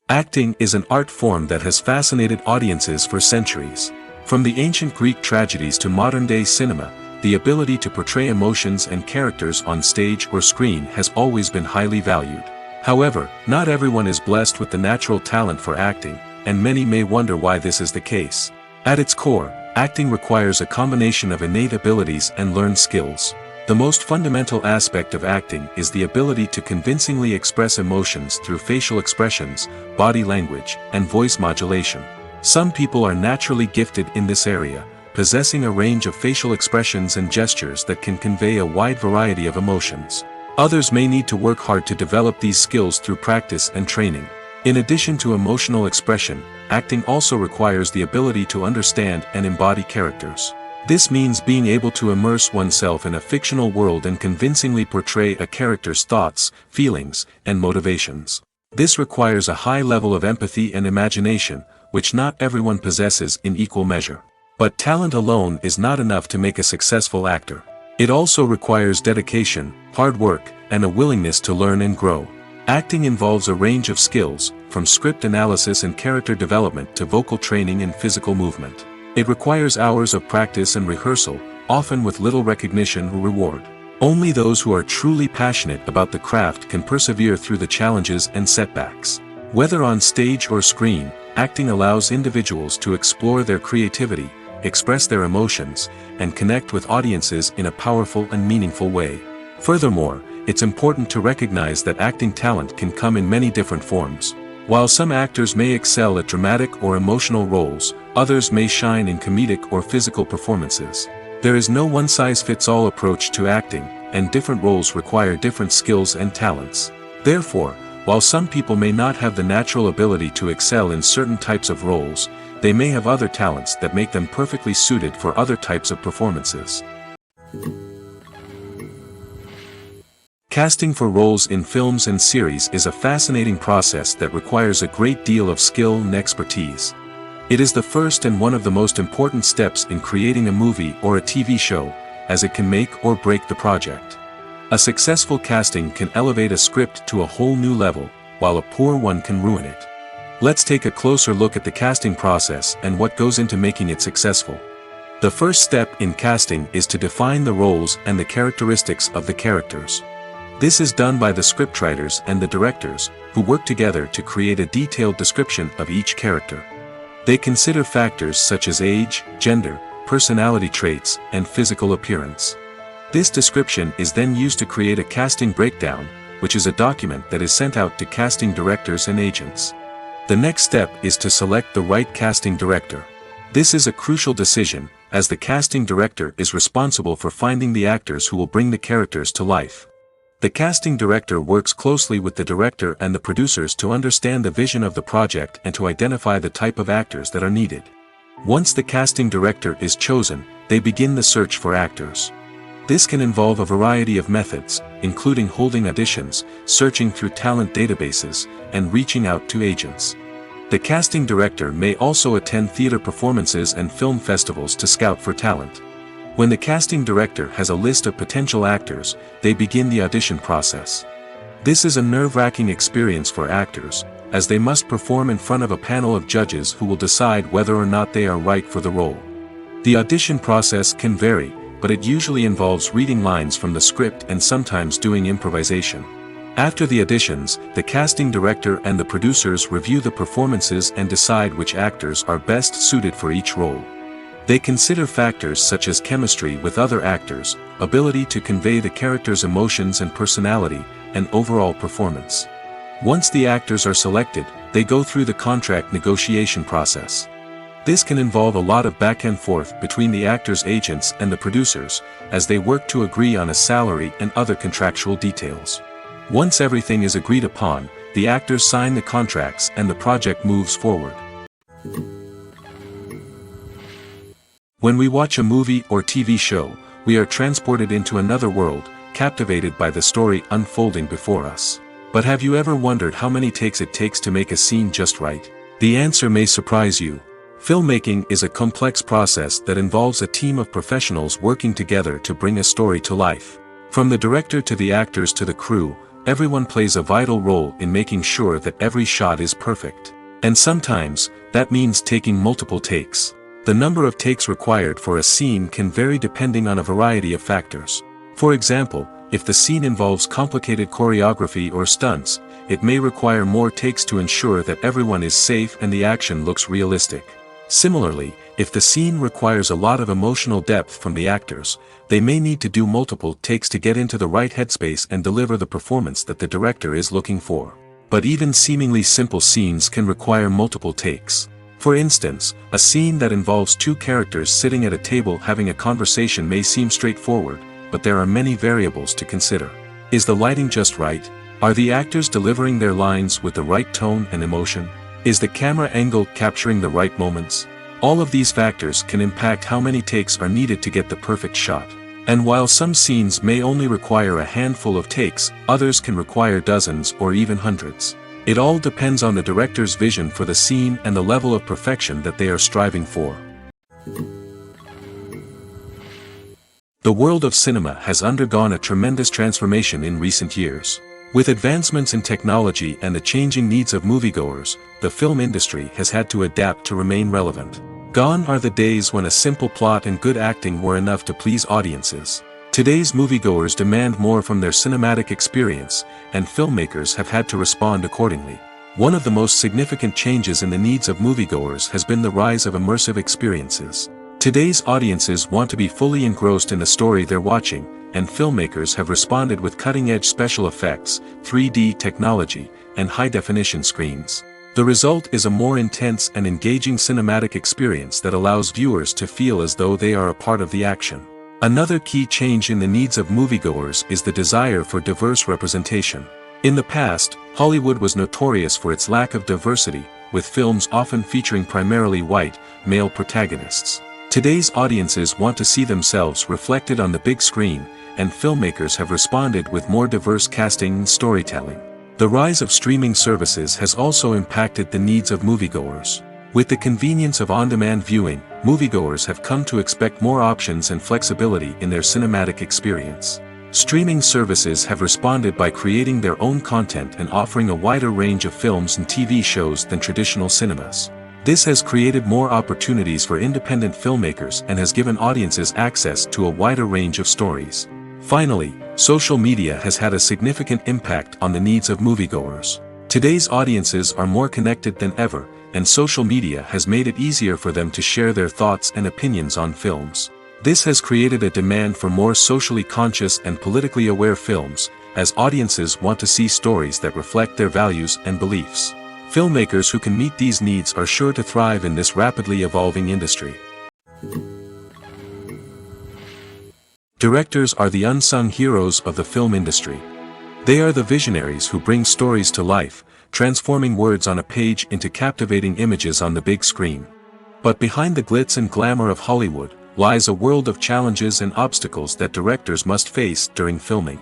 Acting is an art form that has fascinated audiences for centuries. From the ancient Greek tragedies to modern-day cinema, the ability to portray emotions and characters on stage or screen has always been highly valued. However, not everyone is blessed with the natural talent for acting, and many may wonder why this is the case. At its core, acting requires a combination of innate abilities and learned skills. The most fundamental aspect of acting is the ability to convincingly express emotions through facial expressions, body language, and voice modulation. Some people are naturally gifted in this area, possessing a range of facial expressions and gestures that can convey a wide variety of emotions. Others may need to work hard to develop these skills through practice and training. In addition to emotional expression, acting also requires the ability to understand and embody characters. This means being able to immerse oneself in a fictional world and convincingly portray a character's thoughts, feelings, and motivations. This requires a high level of empathy and imagination, which not everyone possesses in equal measure. But talent alone is not enough to make a successful actor. It also requires dedication, hard work, and a willingness to learn and grow. Acting involves a range of skills, from script analysis and character development to vocal training and physical movement. It requires hours of practice and rehearsal, often with little recognition or reward. Only those who are truly passionate about the craft can persevere through the challenges and setbacks. Whether on stage or screen, acting allows individuals to explore their creativity, express their emotions, and connect with audiences in a powerful and meaningful way. Furthermore, it's important to recognize that acting talent can come in many different forms. While some actors may excel at dramatic or emotional roles, others may shine in comedic or physical performances. There is no one-size-fits-all approach to acting, and different roles require different skills and talents. Therefore, while some people may not have the natural ability to excel in certain types of roles, they may have other talents that make them perfectly suited for other types of performances. Casting for roles in films and series is a fascinating process that requires a great deal of skill and expertise. It is the first and one of the most important steps in creating a movie or a TV show, as it can make or break the project. A successful casting can elevate a script to a whole new level, while a poor one can ruin it. Let's take a closer look at the casting process and what goes into making it successful. The first step in casting is to define the roles and the characteristics of the characters. This is done by the scriptwriters and the directors, who work together to create a detailed description of each character. They consider factors such as age, gender, personality traits, and physical appearance. This description is then used to create a casting breakdown, which is a document that is sent out to casting directors and agents. The next step is to select the right casting director. This is a crucial decision, as the casting director is responsible for finding the actors who will bring the characters to life. The casting director works closely with the director and the producers to understand the vision of the project and to identify the type of actors that are needed. Once the casting director is chosen, they begin the search for actors. This can involve a variety of methods, including holding auditions, searching through talent databases, and reaching out to agents. The casting director may also attend theater performances and film festivals to scout for talent. When the casting director has a list of potential actors, they begin the audition process. This is a nerve-wracking experience for actors, as they must perform in front of a panel of judges who will decide whether or not they are right for the role. The audition process can vary, but it usually involves reading lines from the script and sometimes doing improvisation. After the auditions, the casting director and the producers review the performances and decide which actors are best suited for each role. They consider factors such as chemistry with other actors, ability to convey the character's emotions and personality, and overall performance. Once the actors are selected, they go through the contract negotiation process. This can involve a lot of back and forth between the actors' agents and the producers, as they work to agree on a salary and other contractual details. Once everything is agreed upon, the actors sign the contracts and the project moves forward. When we watch a movie or TV show, we are transported into another world, captivated by the story unfolding before us. But have you ever wondered how many takes it takes to make a scene just right? The answer may surprise you. Filmmaking is a complex process that involves a team of professionals working together to bring a story to life. From the director to the actors to the crew, everyone plays a vital role in making sure that every shot is perfect. And sometimes, that means taking multiple takes. The number of takes required for a scene can vary depending on a variety of factors. For example, if the scene involves complicated choreography or stunts, it may require more takes to ensure that everyone is safe and the action looks realistic. Similarly, if the scene requires a lot of emotional depth from the actors, they may need to do multiple takes to get into the right headspace and deliver the performance that the director is looking for. But even seemingly simple scenes can require multiple takes. For instance, a scene that involves two characters sitting at a table having a conversation may seem straightforward, but there are many variables to consider. Is the lighting just right? Are the actors delivering their lines with the right tone and emotion? Is the camera angle capturing the right moments? All of these factors can impact how many takes are needed to get the perfect shot. And while some scenes may only require a handful of takes, others can require dozens or even hundreds. It all depends on the director's vision for the scene and the level of perfection that they are striving for. The world of cinema has undergone a tremendous transformation in recent years. With advancements in technology and the changing needs of moviegoers, the film industry has had to adapt to remain relevant. Gone are the days when a simple plot and good acting were enough to please audiences. Today's moviegoers demand more from their cinematic experience, and filmmakers have had to respond accordingly. One of the most significant changes in the needs of moviegoers has been the rise of immersive experiences. Today's audiences want to be fully engrossed in the story they're watching, and filmmakers have responded with cutting-edge special effects, 3D technology, and high-definition screens. The result is a more intense and engaging cinematic experience that allows viewers to feel as though they are a part of the action. Another key change in the needs of moviegoers is the desire for diverse representation. In the past, Hollywood was notorious for its lack of diversity, with films often featuring primarily white, male protagonists. Today's audiences want to see themselves reflected on the big screen, and filmmakers have responded with more diverse casting and storytelling. The rise of streaming services has also impacted the needs of moviegoers. With the convenience of on-demand viewing, moviegoers have come to expect more options and flexibility in their cinematic experience. Streaming services have responded by creating their own content and offering a wider range of films and TV shows than traditional cinemas. This has created more opportunities for independent filmmakers and has given audiences access to a wider range of stories. Finally, social media has had a significant impact on the needs of moviegoers. Today's audiences are more connected than ever, and social media has made it easier for them to share their thoughts and opinions on films. This has created a demand for more socially conscious and politically aware films, as audiences want to see stories that reflect their values and beliefs. Filmmakers who can meet these needs are sure to thrive in this rapidly evolving industry. Directors are the unsung heroes of the film industry. They are the visionaries who bring stories to life, transforming words on a page into captivating images on the big screen. But behind the glitz and glamour of Hollywood lies a world of challenges and obstacles that directors must face during filming.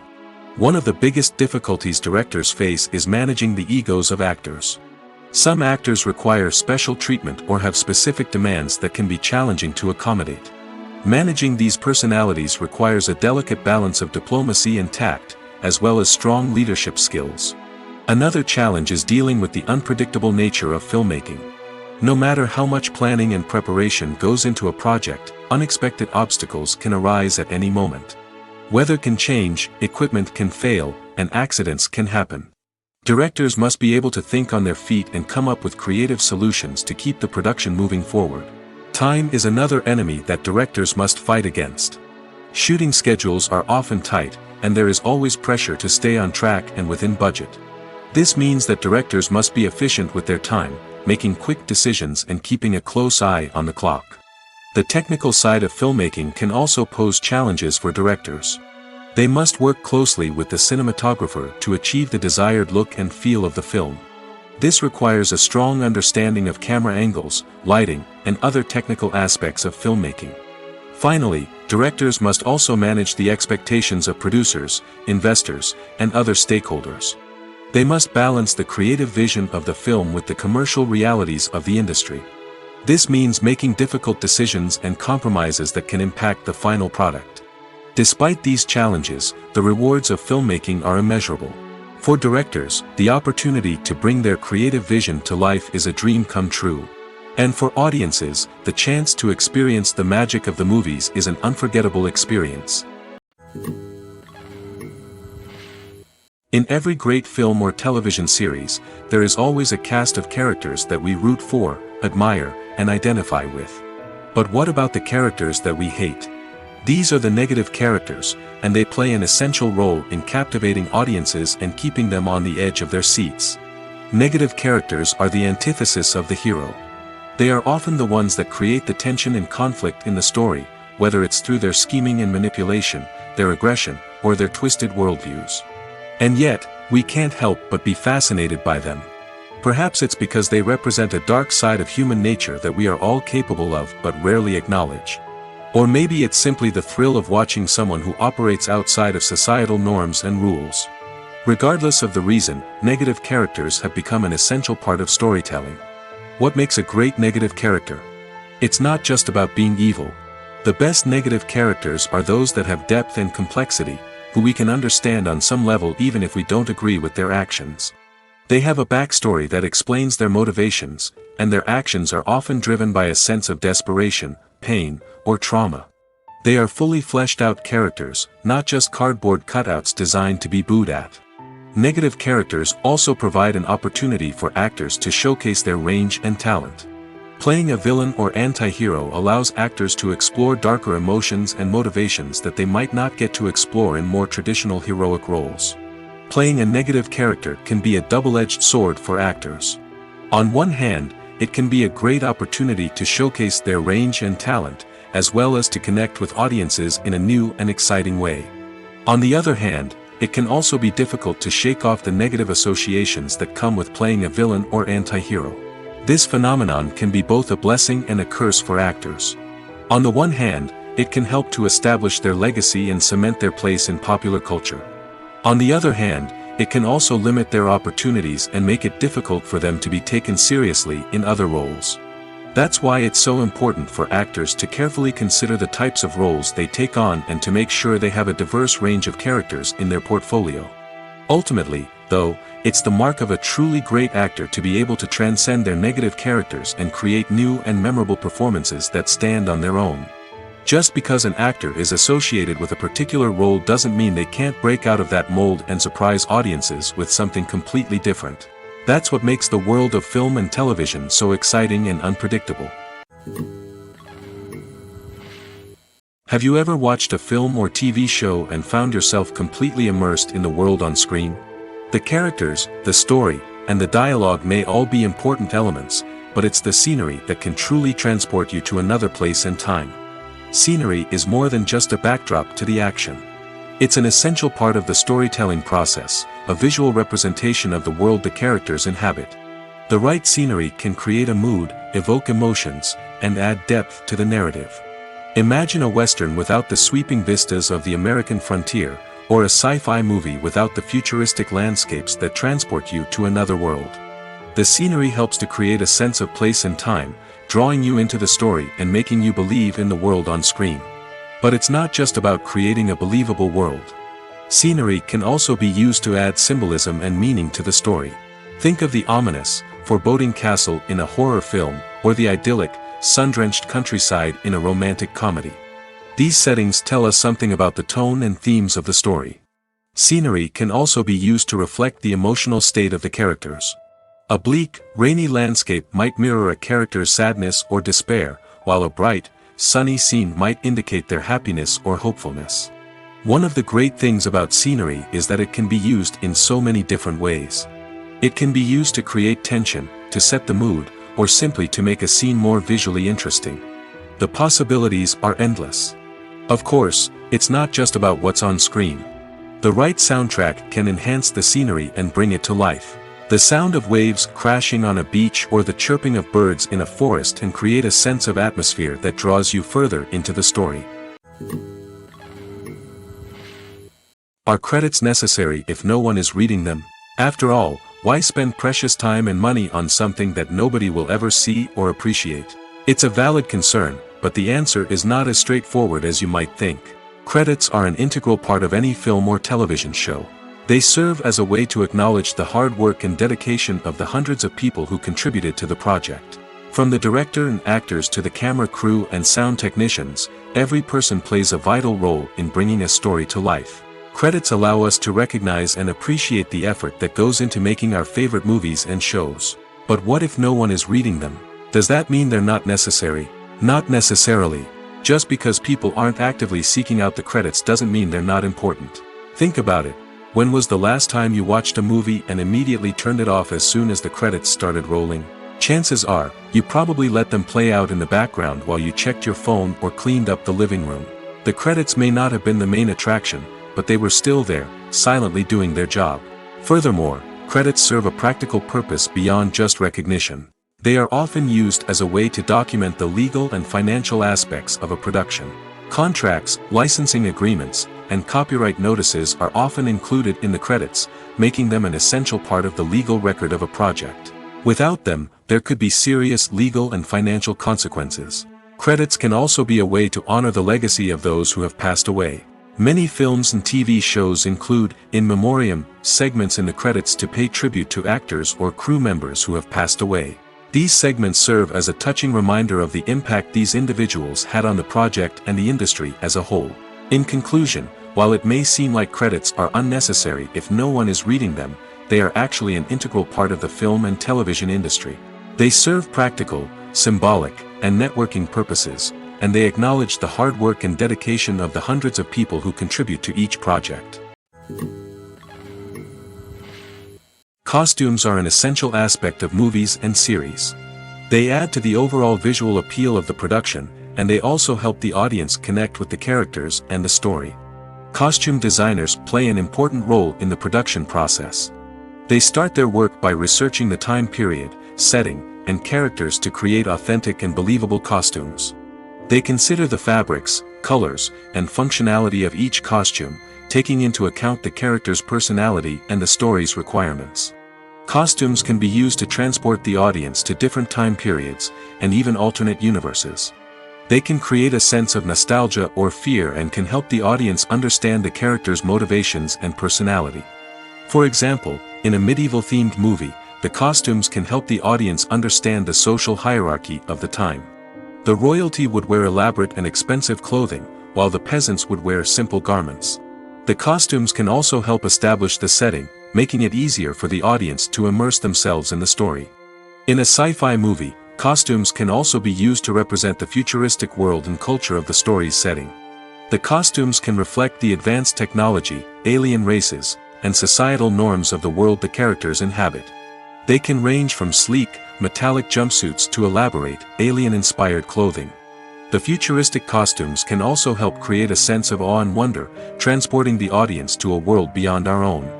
One of the biggest difficulties directors face is managing the egos of actors. Some actors require special treatment or have specific demands that can be challenging to accommodate. Managing these personalities requires a delicate balance of diplomacy and tact, as well as strong leadership skills. Another challenge is dealing with the unpredictable nature of filmmaking. No matter how much planning and preparation goes into a project, unexpected obstacles can arise at any moment. Weather can change, equipment can fail, and accidents can happen. Directors must be able to think on their feet and come up with creative solutions to keep the production moving forward. Time is another enemy that directors must fight against. Shooting schedules are often tight, and there is always pressure to stay on track and within budget. This means that directors must be efficient with their time, making quick decisions and keeping a close eye on the clock. The technical side of filmmaking can also pose challenges for directors. They must work closely with the cinematographer to achieve the desired look and feel of the film. This requires a strong understanding of camera angles, lighting, and other technical aspects of filmmaking. Finally, directors must also manage the expectations of producers, investors, and other stakeholders. They must balance the creative vision of the film with the commercial realities of the industry. This means making difficult decisions and compromises that can impact the final product. Despite these challenges, the rewards of filmmaking are immeasurable. For directors, the opportunity to bring their creative vision to life is a dream come true. And for audiences, the chance to experience the magic of the movies is an unforgettable experience. In every great film or television series, there is always a cast of characters that we root for, admire, and identify with. But what about the characters that we hate? These are the negative characters, and they play an essential role in captivating audiences and keeping them on the edge of their seats. Negative characters are the antithesis of the hero. They are often the ones that create the tension and conflict in the story, whether it's through their scheming and manipulation, their aggression, or their twisted worldviews. And yet, we can't help but be fascinated by them. Perhaps it's because they represent a dark side of human nature that we are all capable of but rarely acknowledge. Or maybe it's simply the thrill of watching someone who operates outside of societal norms and rules. Regardless of the reason, negative characters have become an essential part of storytelling. What makes a great negative character? It's not just about being evil. The best negative characters are those that have depth and complexity, who we can understand on some level even if we don't agree with their actions. They have a backstory that explains their motivations, and their actions are often driven by a sense of desperation, pain, or trauma. They are fully fleshed out characters, not just cardboard cutouts designed to be booed at. Negative characters also provide an opportunity for actors to showcase their range and talent. Playing a villain or anti-hero allows actors to explore darker emotions and motivations that they might not get to explore in more traditional heroic roles. Playing a negative character can be a double-edged sword for actors. On one hand, it can be a great opportunity to showcase their range and talent, as well as to connect with audiences in a new and exciting way. On the other hand, it can also be difficult to shake off the negative associations that come with playing a villain or anti-hero. This phenomenon can be both a blessing and a curse for actors. On the one hand, it can help to establish their legacy and cement their place in popular culture. On the other hand, it can also limit their opportunities and make it difficult for them to be taken seriously in other roles. That's why it's so important for actors to carefully consider the types of roles they take on and to make sure they have a diverse range of characters in their portfolio. Ultimately, though, it's the mark of a truly great actor to be able to transcend their negative characters and create new and memorable performances that stand on their own. Just because an actor is associated with a particular role doesn't mean they can't break out of that mold and surprise audiences with something completely different. That's what makes the world of film and television so exciting and unpredictable. Have you ever watched a film or TV show and found yourself completely immersed in the world on screen? The characters, the story, and the dialogue may all be important elements, but it's the scenery that can truly transport you to another place and time. Scenery is more than just a backdrop to the action. It's an essential part of the storytelling process, a visual representation of the world the characters inhabit. The right scenery can create a mood, evoke emotions, and add depth to the narrative. Imagine a Western without the sweeping vistas of the American frontier, or a sci-fi movie without the futuristic landscapes that transport you to another world. The scenery helps to create a sense of place and time, drawing you into the story and making you believe in the world on screen. But it's not just about creating a believable world. Scenery can also be used to add symbolism and meaning to the story. Think of the ominous, foreboding castle in a horror film, or the idyllic, sun-drenched countryside in a romantic comedy. These settings tell us something about the tone and themes of the story. Scenery can also be used to reflect the emotional state of the characters. A bleak, rainy landscape might mirror a character's sadness or despair, while a bright, sunny scene might indicate their happiness or hopefulness. One of the great things about scenery is that it can be used in so many different ways. It can be used to create tension, to set the mood, or simply to make a scene more visually interesting. The possibilities are endless. Of course, it's not just about what's on screen. The right soundtrack can enhance the scenery and bring it to life. The sound of waves crashing on a beach or the chirping of birds in a forest can create a sense of atmosphere that draws you further into the story. Are credits necessary if no one is reading them? After all, why spend precious time and money on something that nobody will ever see or appreciate? It's a valid concern, but the answer is not as straightforward as you might think. Credits are an integral part of any film or television show. They serve as a way to acknowledge the hard work and dedication of the hundreds of people who contributed to the project. From the director and actors to the camera crew and sound technicians, every person plays a vital role in bringing a story to life. Credits allow us to recognize and appreciate the effort that goes into making our favorite movies and shows. But what if no one is reading them? Does that mean they're not necessary? Not necessarily. Just because people aren't actively seeking out the credits doesn't mean they're not important. Think about it. When was the last time you watched a movie and immediately turned it off as soon as the credits started rolling? Chances are, you probably let them play out in the background while you checked your phone or cleaned up the living room. The credits may not have been the main attraction, but they were still there, silently doing their job. Furthermore, credits serve a practical purpose beyond just recognition. They are often used as a way to document the legal and financial aspects of a production. Contracts, licensing agreements, and copyright notices are often included in the credits, making them an essential part of the legal record of a project. Without them, there could be serious legal and financial consequences. Credits can also be a way to honor the legacy of those who have passed away. Many films and TV shows include, in memoriam, segments in the credits to pay tribute to actors or crew members who have passed away. These segments serve as a touching reminder of the impact these individuals had on the project and the industry as a whole. In conclusion, while it may seem like credits are unnecessary if no one is reading them, they are actually an integral part of the film and television industry. They serve practical, symbolic, and networking purposes, and they acknowledge the hard work and dedication of the hundreds of people who contribute to each project. Costumes are an essential aspect of movies and series. They add to the overall visual appeal of the production, and they also help the audience connect with the characters and the story. Costume designers play an important role in the production process. They start their work by researching the time period, setting, and characters to create authentic and believable costumes. They consider the fabrics, colors, and functionality of each costume, taking into account the character's personality and the story's requirements. Costumes can be used to transport the audience to different time periods, and even alternate universes. They can create a sense of nostalgia or fear and can help the audience understand the character's motivations and personality. For example, in a medieval-themed movie, the costumes can help the audience understand the social hierarchy of the time. The royalty would wear elaborate and expensive clothing, while the peasants would wear simple garments. The costumes can also help establish the setting, making it easier for the audience to immerse themselves in the story. In a sci-fi movie, costumes can also be used to represent the futuristic world and culture of the story's setting. The costumes can reflect the advanced technology, alien races, and societal norms of the world the characters inhabit. They can range from sleek, metallic jumpsuits to elaborate, alien-inspired clothing. The futuristic costumes can also help create a sense of awe and wonder, transporting the audience to a world beyond our own.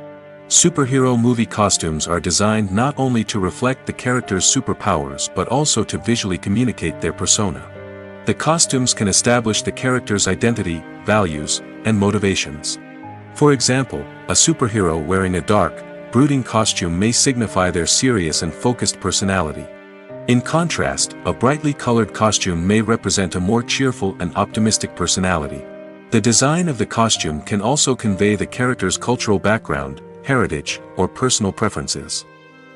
Superhero movie costumes are designed not only to reflect the character's superpowers but also to visually communicate their persona. The costumes can establish the character's identity, values, and motivations. For example, a superhero wearing a dark, brooding costume may signify their serious and focused personality. In contrast, a brightly colored costume may represent a more cheerful and optimistic personality. The design of the costume can also convey the character's cultural background, heritage, or personal preferences.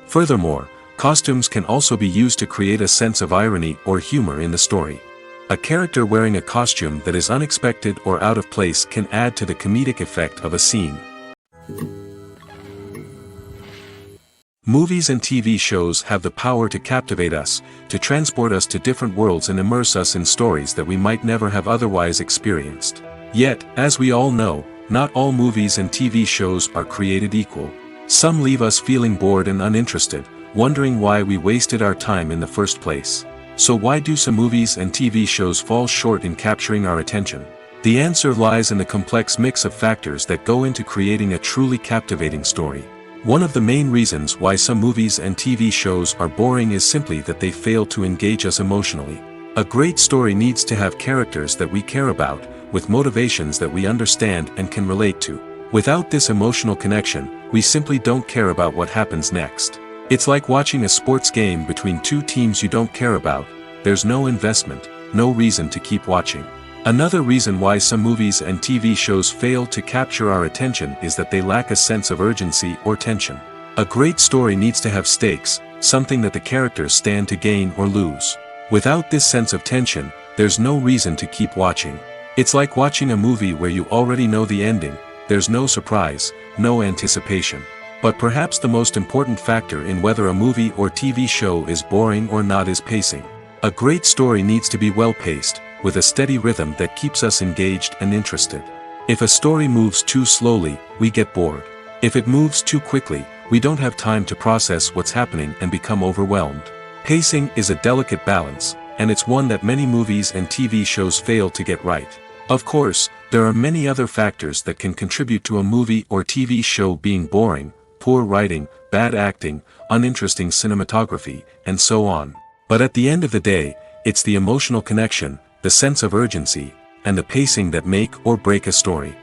Furthermore, costumes can also be used to create a sense of irony or humor in the story. A character wearing a costume that is unexpected or out of place can add to the comedic effect of a scene. Movies and TV shows have the power to captivate us, to transport us to different worlds and immerse us in stories that we might never have otherwise experienced. Yet, as we all know, not all movies and TV shows are created equal. Some leave us feeling bored and uninterested, wondering why we wasted our time in the first place. So why do some movies and TV shows fall short in capturing our attention? The answer lies in the complex mix of factors that go into creating a truly captivating story. One of the main reasons why some movies and TV shows are boring is simply that they fail to engage us emotionally. A great story needs to have characters that we care about, with motivations that we understand and can relate to. Without this emotional connection, we simply don't care about what happens next. It's like watching a sports game between two teams you don't care about. There's no investment, no reason to keep watching. Another reason why some movies and TV shows fail to capture our attention is that they lack a sense of urgency or tension. A great story needs to have stakes, something that the characters stand to gain or lose. Without this sense of tension, there's no reason to keep watching. It's like watching a movie where you already know the ending. There's no surprise, no anticipation. But perhaps the most important factor in whether a movie or TV show is boring or not is pacing. A great story needs to be well-paced, with a steady rhythm that keeps us engaged and interested. If a story moves too slowly, we get bored. If it moves too quickly, we don't have time to process what's happening and become overwhelmed. Pacing is a delicate balance, and it's one that many movies and TV shows fail to get right. Of course, there are many other factors that can contribute to a movie or TV show being boring: poor writing, bad acting, uninteresting cinematography, and so on. But at the end of the day, it's the emotional connection, the sense of urgency, and the pacing that make or break a story.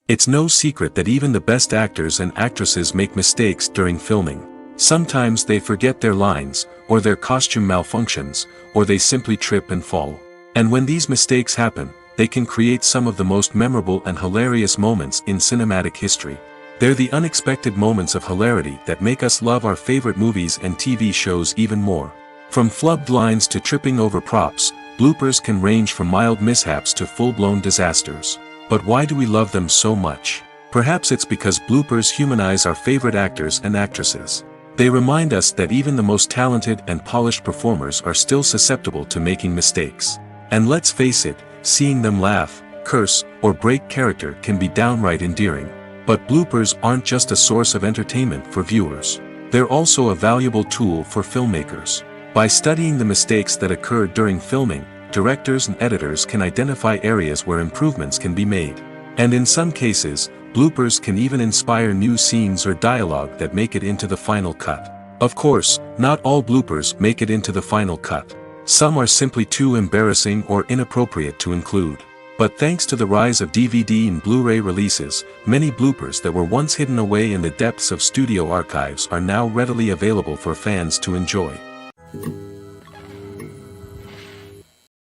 It's no secret that even the best actors and actresses make mistakes during filming. Sometimes they forget their lines, or their costume malfunctions, or they simply trip and fall. And when these mistakes happen, they can create some of the most memorable and hilarious moments in cinematic history. They're the unexpected moments of hilarity that make us love our favorite movies and TV shows even more. From flubbed lines to tripping over props, bloopers can range from mild mishaps to full-blown disasters. But why do we love them so much? Perhaps it's because bloopers humanize our favorite actors and actresses. They remind us that even the most talented and polished performers are still susceptible to making mistakes. And let's face it, seeing them laugh, curse, or break character can be downright endearing. But bloopers aren't just a source of entertainment for viewers. They're also a valuable tool for filmmakers. By studying the mistakes that occurred during filming, directors and editors can identify areas where improvements can be made. And in some cases, bloopers can even inspire new scenes or dialogue that make it into the final cut. Of course, not all bloopers make it into the final cut. Some are simply too embarrassing or inappropriate to include. But thanks to the rise of DVD and Blu-ray releases, many bloopers that were once hidden away in the depths of studio archives are now readily available for fans to enjoy.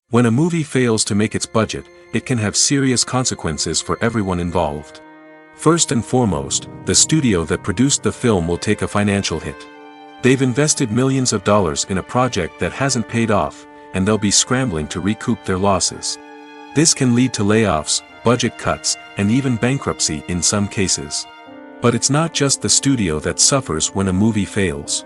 When a movie fails to make its budget, it can have serious consequences for everyone involved. First and foremost, the studio that produced the film will take a financial hit. They've invested millions of dollars in a project that hasn't paid off, and they'll be scrambling to recoup their losses. This can lead to layoffs, budget cuts, and even bankruptcy in some cases. But it's not just the studio that suffers when a movie fails.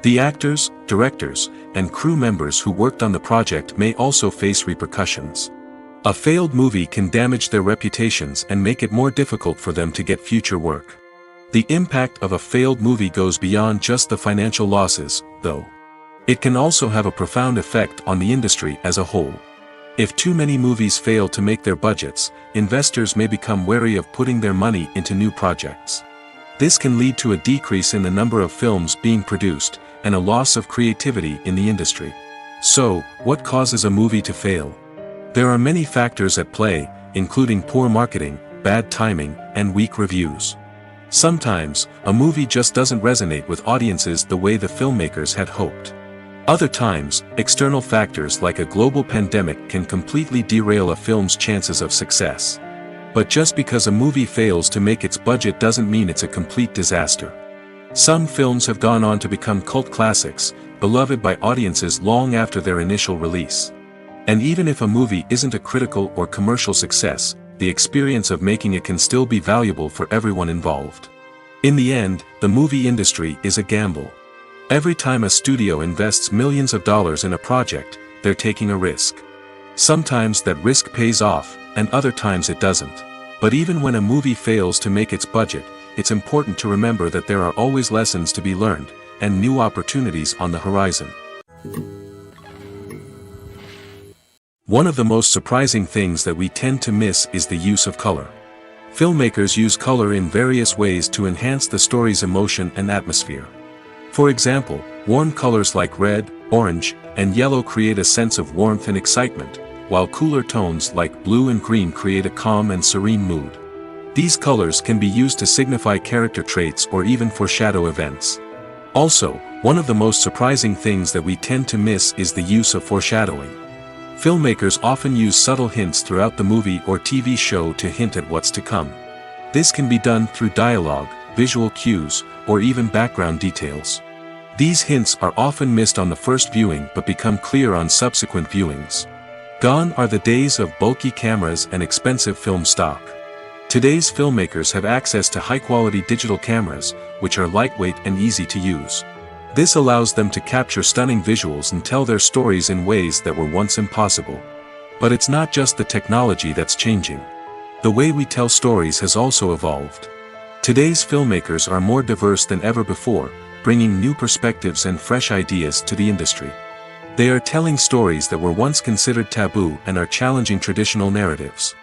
The actors, directors, and crew members who worked on the project may also face repercussions. A failed movie can damage their reputations and make it more difficult for them to get future work. The impact of a failed movie goes beyond just the financial losses, though. It can also have a profound effect on the industry as a whole. If too many movies fail to make their budgets, investors may become wary of putting their money into new projects. This can lead to a decrease in the number of films being produced, and a loss of creativity in the industry. So, what causes a movie to fail? There are many factors at play, including poor marketing, bad timing, and weak reviews. Sometimes, a movie just doesn't resonate with audiences the way the filmmakers had hoped. Other times, external factors like a global pandemic can completely derail a film's chances of success. But just because a movie fails to make its budget doesn't mean it's a complete disaster. Some films have gone on to become cult classics, beloved by audiences long after their initial release. And even if a movie isn't a critical or commercial success, the experience of making it can still be valuable for everyone involved. In the end, the movie industry is a gamble. Every time a studio invests millions of dollars in a project, they're taking a risk. Sometimes that risk pays off, and other times it doesn't. But even when a movie fails to make its budget, it's important to remember that there are always lessons to be learned, and new opportunities on the horizon. One of the most surprising things that we tend to miss is the use of color. Filmmakers use color in various ways to enhance the story's emotion and atmosphere. For example, warm colors like red, orange, and yellow create a sense of warmth and excitement, while cooler tones like blue and green create a calm and serene mood. These colors can be used to signify character traits or even foreshadow events. Also, one of the most surprising things that we tend to miss is the use of foreshadowing. Filmmakers often use subtle hints throughout the movie or TV show to hint at what's to come. This can be done through dialogue, visual cues, or even background details. These hints are often missed on the first viewing but become clear on subsequent viewings. Gone are the days of bulky cameras and expensive film stock. Today's filmmakers have access to high-quality digital cameras, which are lightweight and easy to use. This allows them to capture stunning visuals and tell their stories in ways that were once impossible. But it's not just the technology that's changing. The way we tell stories has also evolved. Today's filmmakers are more diverse than ever before, bringing new perspectives and fresh ideas to the industry. They are telling stories that were once considered taboo and are challenging traditional narratives.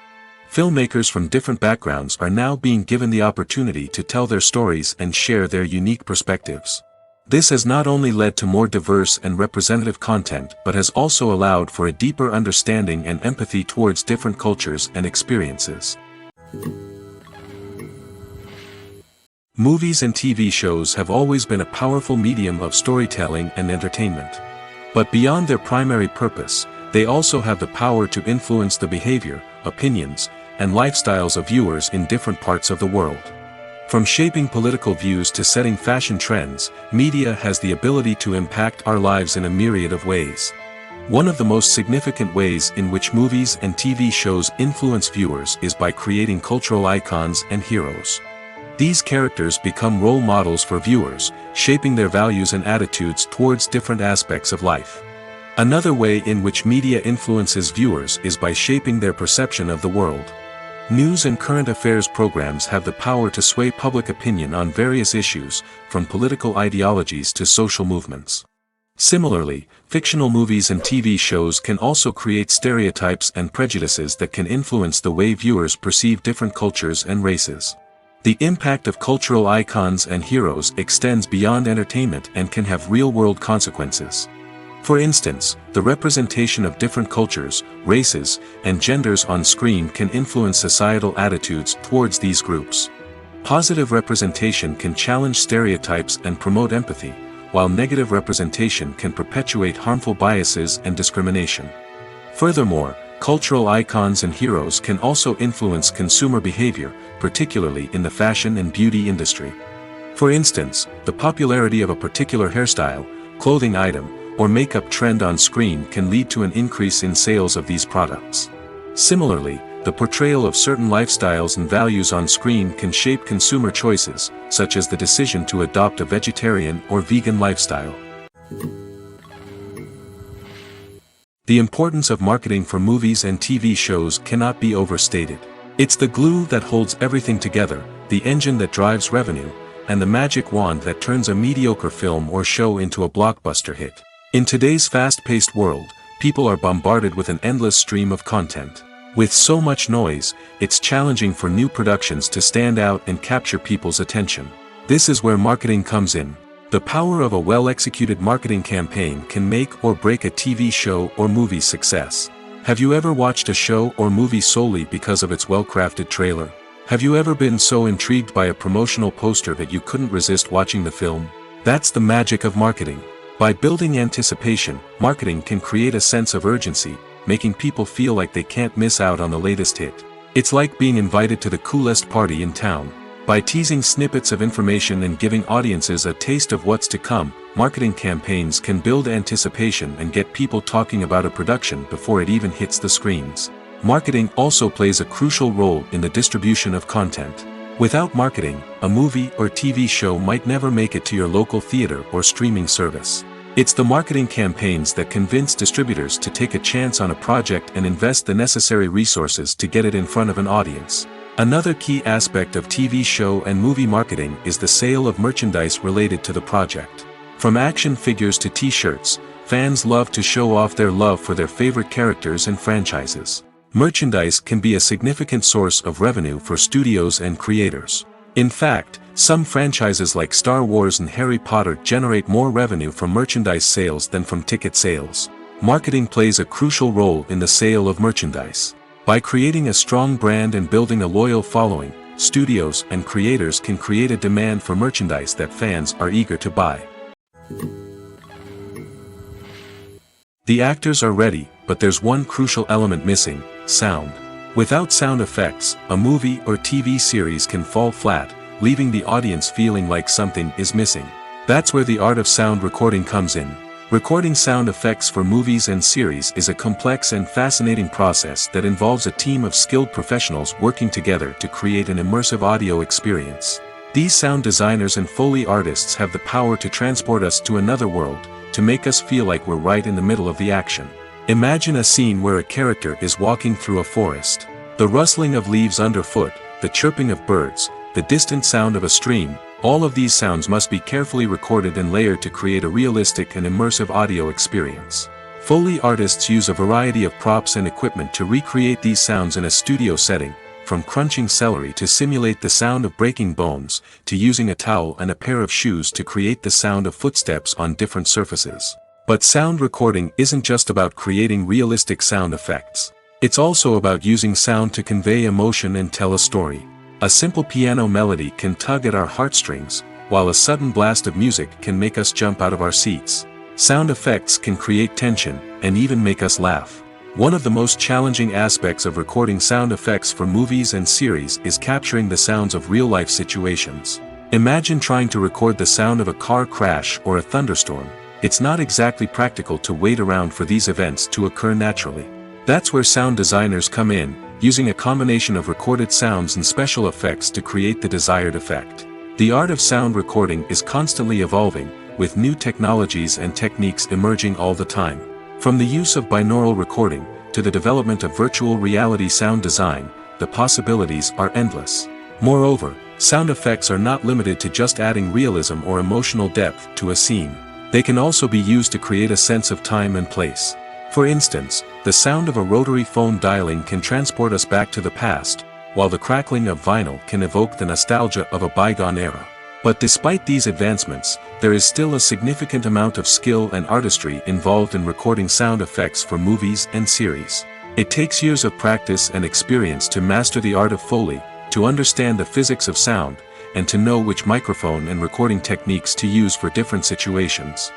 Filmmakers from different backgrounds are now being given the opportunity to tell their stories and share their unique perspectives. This has not only led to more diverse and representative content but has also allowed for a deeper understanding and empathy towards different cultures and experiences. Movies and TV shows have always been a powerful medium of storytelling and entertainment. But beyond their primary purpose, they also have the power to influence the behavior, opinions, and lifestyles of viewers in different parts of the world. From shaping political views to setting fashion trends, media has the ability to impact our lives in a myriad of ways. One of the most significant ways in which movies and TV shows influence viewers is by creating cultural icons and heroes. These characters become role models for viewers, shaping their values and attitudes towards different aspects of life. Another way in which media influences viewers is by shaping their perception of the world. News and current affairs programs have the power to sway public opinion on various issues, from political ideologies to social movements. Similarly, fictional movies and TV shows can also create stereotypes and prejudices that can influence the way viewers perceive different cultures and races. The impact of cultural icons and heroes extends beyond entertainment and can have real-world consequences. For instance, the representation of different cultures, races, and genders on screen can influence societal attitudes towards these groups. Positive representation can challenge stereotypes and promote empathy, while negative representation can perpetuate harmful biases and discrimination. Furthermore, cultural icons and heroes can also influence consumer behavior, particularly in the fashion and beauty industry. For instance, the popularity of a particular hairstyle, clothing item, or makeup trend on screen can lead to an increase in sales of these products. Similarly, the portrayal of certain lifestyles and values on screen can shape consumer choices, such as the decision to adopt a vegetarian or vegan lifestyle. The importance of marketing for movies and TV shows cannot be overstated. It's the glue that holds everything together, the engine that drives revenue, and the magic wand that turns a mediocre film or show into a blockbuster hit. In today's fast-paced world, people are bombarded with an endless stream of content. With so much noise, it's challenging for new productions to stand out and capture people's attention. This is where marketing comes in. The power of a well-executed marketing campaign can make or break a TV show or movie's success. Have you ever watched a show or movie solely because of its well-crafted trailer? Have you ever been so intrigued by a promotional poster that you couldn't resist watching the film? That's the magic of marketing. By building anticipation, marketing can create a sense of urgency, making people feel like they can't miss out on the latest hit. It's like being invited to the coolest party in town. By teasing snippets of information and giving audiences a taste of what's to come, marketing campaigns can build anticipation and get people talking about a production before it even hits the screens. Marketing also plays a crucial role in the distribution of content. Without marketing, a movie or TV show might never make it to your local theater or streaming service. It's the marketing campaigns that convince distributors to take a chance on a project and invest the necessary resources to get it in front of an audience. Another key aspect of TV show and movie marketing is the sale of merchandise related to the project. From action figures to t-shirts, fans love to show off their love for their favorite characters and franchises. Merchandise can be a significant source of revenue for studios and creators. In fact, some franchises like Star Wars and Harry Potter generate more revenue from merchandise sales than from ticket sales. Marketing plays a crucial role in the sale of merchandise. By creating a strong brand and building a loyal following, studios and creators can create a demand for merchandise that fans are eager to buy. The actors are ready, but there's one crucial element missing: sound. Without sound effects, a movie or TV series can fall flat, leaving the audience feeling like something is missing. That's where the art of sound recording comes in. Recording sound effects for movies and series is a complex and fascinating process that involves a team of skilled professionals working together to create an immersive audio experience. These sound designers and Foley artists have the power to transport us to another world, to make us feel like we're right in the middle of the action. Imagine a scene where a character is walking through a forest. The rustling of leaves underfoot, the chirping of birds, the distant sound of a stream, all of these sounds must be carefully recorded and layered to create a realistic and immersive audio experience. Foley artists use a variety of props and equipment to recreate these sounds in a studio setting, from crunching celery to simulate the sound of breaking bones, to using a towel and a pair of shoes to create the sound of footsteps on different surfaces. But sound recording isn't just about creating realistic sound effects. It's also about using sound to convey emotion and tell a story. A simple piano melody can tug at our heartstrings, while a sudden blast of music can make us jump out of our seats. Sound effects can create tension, and even make us laugh. One of the most challenging aspects of recording sound effects for movies and series is capturing the sounds of real-life situations. Imagine trying to record the sound of a car crash or a thunderstorm. It's not exactly practical to wait around for these events to occur naturally. That's where sound designers come in, using a combination of recorded sounds and special effects to create the desired effect. The art of sound recording is constantly evolving, with new technologies and techniques emerging all the time. From the use of binaural recording, to the development of virtual reality sound design, the possibilities are endless. Moreover, sound effects are not limited to just adding realism or emotional depth to a scene. They can also be used to create a sense of time and place. For instance, the sound of a rotary phone dialing can transport us back to the past, while the crackling of vinyl can evoke the nostalgia of a bygone era. But despite these advancements, there is still a significant amount of skill and artistry involved in recording sound effects for movies and series. It takes years of practice and experience to master the art of Foley, to understand the physics of sound, and to know which microphone and recording techniques to use for different situations.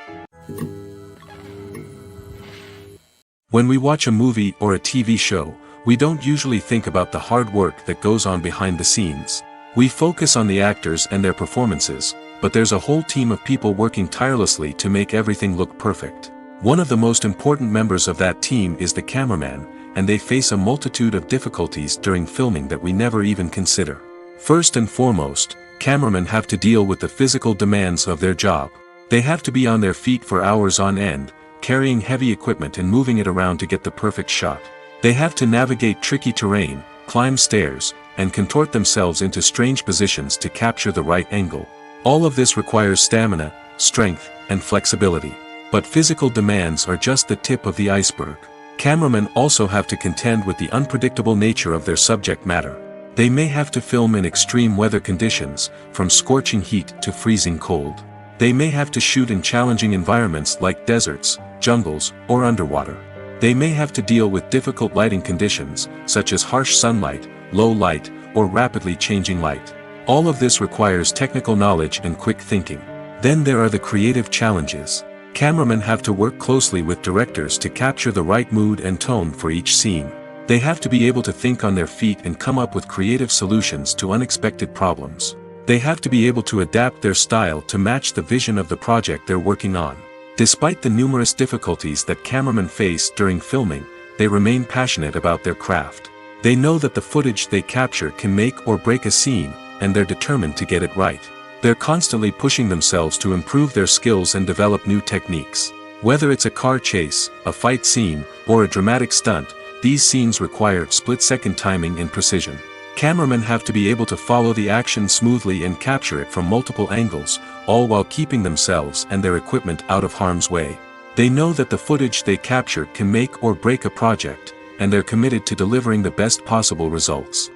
When we watch a movie or a TV show, we don't usually think about the hard work that goes on behind the scenes. We focus on the actors and their performances, but there's a whole team of people working tirelessly to make everything look perfect. One of the most important members of that team is the cameraman, and they face a multitude of difficulties during filming that we never even consider. First and foremost, cameramen have to deal with the physical demands of their job. They have to be on their feet for hours on end, carrying heavy equipment and moving it around to get the perfect shot. They have to navigate tricky terrain, climb stairs, and contort themselves into strange positions to capture the right angle. All of this requires stamina, strength, and flexibility. But physical demands are just the tip of the iceberg. Cameramen also have to contend with the unpredictable nature of their subject matter. They may have to film in extreme weather conditions, from scorching heat to freezing cold. They may have to shoot in challenging environments like deserts, jungles, or underwater. They may have to deal with difficult lighting conditions, such as harsh sunlight, low light, or rapidly changing light. All of this requires technical knowledge and quick thinking. Then there are the creative challenges. Cameramen have to work closely with directors to capture the right mood and tone for each scene. They have to be able to think on their feet and come up with creative solutions to unexpected problems. They have to be able to adapt their style to match the vision of the project they're working on. Despite the numerous difficulties that cameramen face during filming, they remain passionate about their craft. They know that the footage they capture can make or break a scene, and they're determined to get it right. They're constantly pushing themselves to improve their skills and develop new techniques. Whether it's a car chase, a fight scene, or a dramatic stunt, these scenes require split-second timing and precision. Cameramen have to be able to follow the action smoothly and capture it from multiple angles, all while keeping themselves and their equipment out of harm's way. They know that the footage they capture can make or break a project, and they're committed to delivering the best possible results.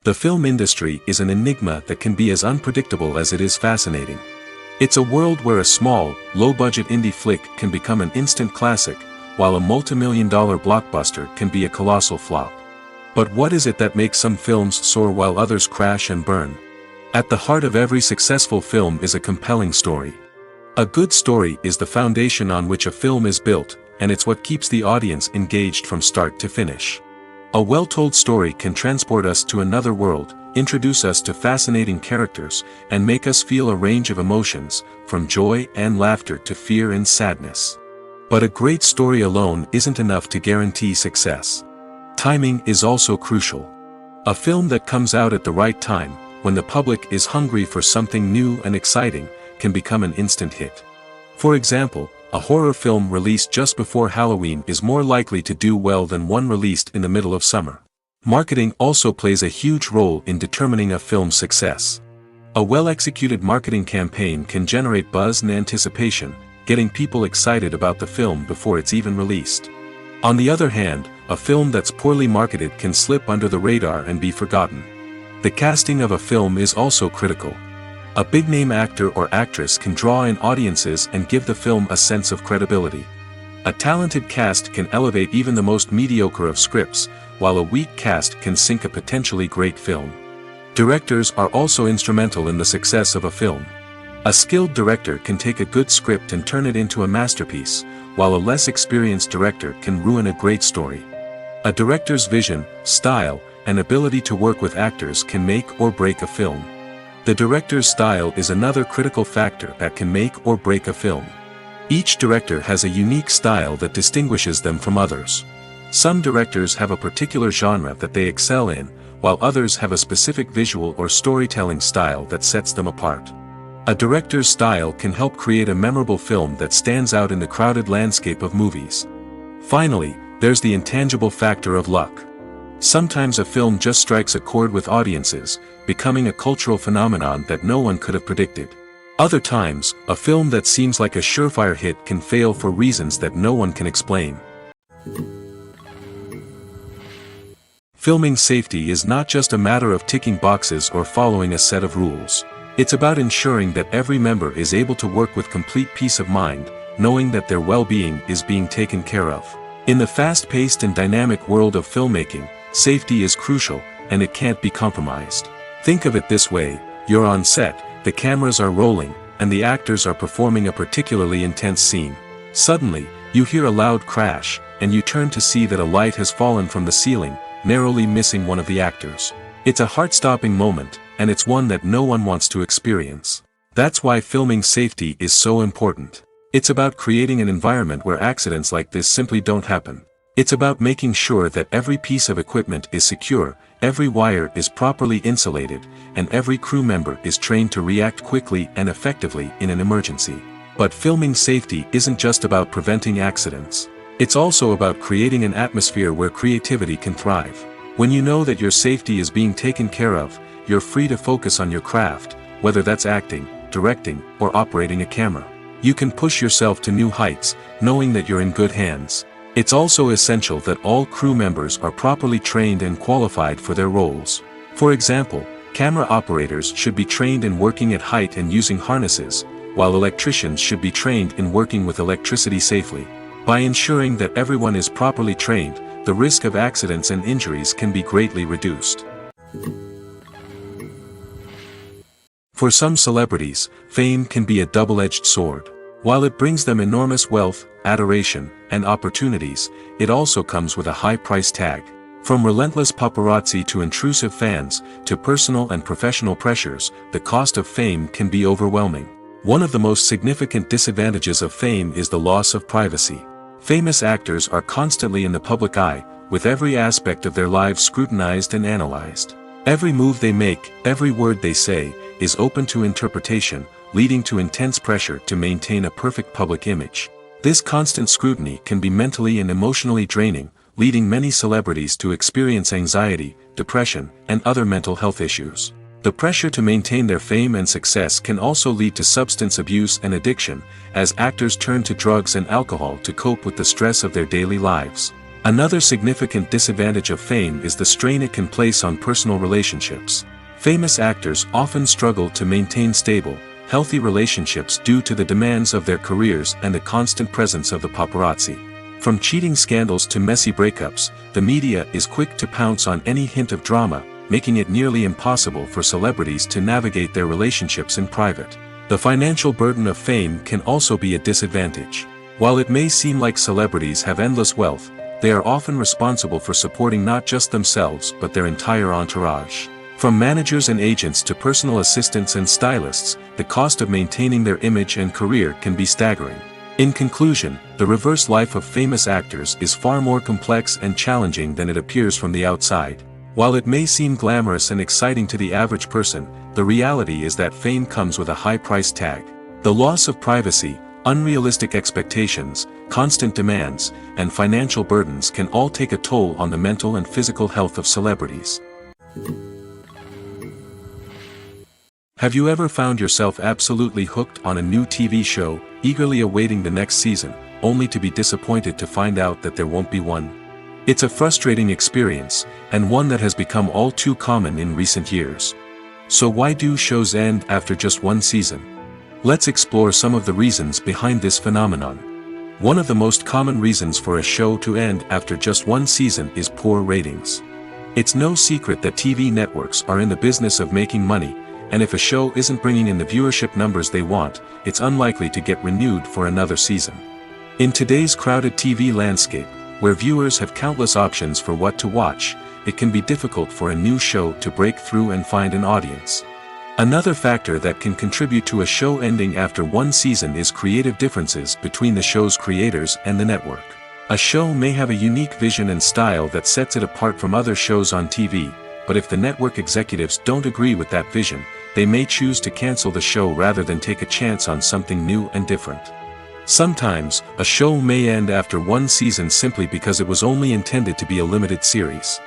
The film industry is an enigma that can be as unpredictable as it is fascinating. It's a world where a small, low-budget indie flick can become an instant classic, while a multi-million-dollar blockbuster can be a colossal flop. But what is it that makes some films soar while others crash and burn? At the heart of every successful film is a compelling story. A good story is the foundation on which a film is built, and it's what keeps the audience engaged from start to finish. A well-told story can transport us to another world, introduce us to fascinating characters, and make us feel a range of emotions, from joy and laughter to fear and sadness. But a great story alone isn't enough to guarantee success. Timing is also crucial. A film that comes out at the right time, when the public is hungry for something new and exciting, can become an instant hit. For example, a horror film released just before Halloween is more likely to do well than one released in the middle of summer. Marketing also plays a huge role in determining a film's success. A well-executed marketing campaign can generate buzz and anticipation, getting people excited about the film before it's even released. On the other hand, a film that's poorly marketed can slip under the radar and be forgotten. The casting of a film is also critical. A big-name actor or actress can draw in audiences and give the film a sense of credibility. A talented cast can elevate even the most mediocre of scripts, while a weak cast can sink a potentially great film. Directors are also instrumental in the success of a film. A skilled director can take a good script and turn it into a masterpiece, while a less experienced director can ruin a great story. A director's vision, style, and ability to work with actors can make or break a film. The director's style is another critical factor that can make or break a film. Each director has a unique style that distinguishes them from others. Some directors have a particular genre that they excel in, while others have a specific visual or storytelling style that sets them apart. A director's style can help create a memorable film that stands out in the crowded landscape of movies. Finally, there's the intangible factor of luck. Sometimes a film just strikes a chord with audiences, becoming a cultural phenomenon that no one could have predicted. Other times, a film that seems like a surefire hit can fail for reasons that no one can explain. Filming safety is not just a matter of ticking boxes or following a set of rules. It's about ensuring that every member is able to work with complete peace of mind, knowing that their well-being is being taken care of. In the fast-paced and dynamic world of filmmaking, safety is crucial, and it can't be compromised. Think of it this way: you're on set, the cameras are rolling, and the actors are performing a particularly intense scene. Suddenly, you hear a loud crash, and you turn to see that a light has fallen from the ceiling, narrowly missing one of the actors. It's a heart-stopping moment, and it's one that no one wants to experience. That's why filming safety is so important. It's about creating an environment where accidents like this simply don't happen. It's about making sure that every piece of equipment is secure, every wire is properly insulated, and every crew member is trained to react quickly and effectively in an emergency. But filming safety isn't just about preventing accidents. It's also about creating an atmosphere where creativity can thrive. When you know that your safety is being taken care of, you're free to focus on your craft, whether that's acting, directing, or operating a camera. You can push yourself to new heights, knowing that you're in good hands. It's also essential that all crew members are properly trained and qualified for their roles. For example, camera operators should be trained in working at height and using harnesses, while electricians should be trained in working with electricity safely. By ensuring that everyone is properly trained, the risk of accidents and injuries can be greatly reduced. For some celebrities, fame can be a double-edged sword. While it brings them enormous wealth, adoration, and opportunities, it also comes with a high price tag. From relentless paparazzi to intrusive fans, to personal and professional pressures, the cost of fame can be overwhelming. One of the most significant disadvantages of fame is the loss of privacy. Famous actors are constantly in the public eye, with every aspect of their lives scrutinized and analyzed. Every move they make, every word they say, is open to interpretation, leading to intense pressure to maintain a perfect public image. This constant scrutiny can be mentally and emotionally draining, leading many celebrities to experience anxiety, depression, and other mental health issues. The pressure to maintain their fame and success can also lead to substance abuse and addiction, as actors turn to drugs and alcohol to cope with the stress of their daily lives. Another significant disadvantage of fame is the strain it can place on personal relationships. Famous actors often struggle to maintain stable, healthy relationships due to the demands of their careers and the constant presence of the paparazzi. From cheating scandals to messy breakups, the media is quick to pounce on any hint of drama, making it nearly impossible for celebrities to navigate their relationships in private. The financial burden of fame can also be a disadvantage. While it may seem like celebrities have endless wealth, they are often responsible for supporting not just themselves but their entire entourage. From managers and agents to personal assistants and stylists, the cost of maintaining their image and career can be staggering. In conclusion, the reverse life of famous actors is far more complex and challenging than it appears from the outside. While it may seem glamorous and exciting to the average person, the reality is that fame comes with a high price tag. The loss of privacy, unrealistic expectations, constant demands, and financial burdens can all take a toll on the mental and physical health of celebrities. Have you ever found yourself absolutely hooked on a new TV show, eagerly awaiting the next season, only to be disappointed to find out that there won't be one? It's a frustrating experience, and one that has become all too common in recent years. So why do shows end after just one season? Let's explore some of the reasons behind this phenomenon. One of the most common reasons for a show to end after just one season is poor ratings. It's no secret that TV networks are in the business of making money, and if a show isn't bringing in the viewership numbers they want, it's unlikely to get renewed for another season. In today's crowded TV landscape, where viewers have countless options for what to watch, it can be difficult for a new show to break through and find an audience. Another factor that can contribute to a show ending after one season is creative differences between the show's creators and the network. A show may have a unique vision and style that sets it apart from other shows on TV, but if the network executives don't agree with that vision, they may choose to cancel the show rather than take a chance on something new and different. Sometimes, a show may end after one season simply because it was only intended to be a limited series.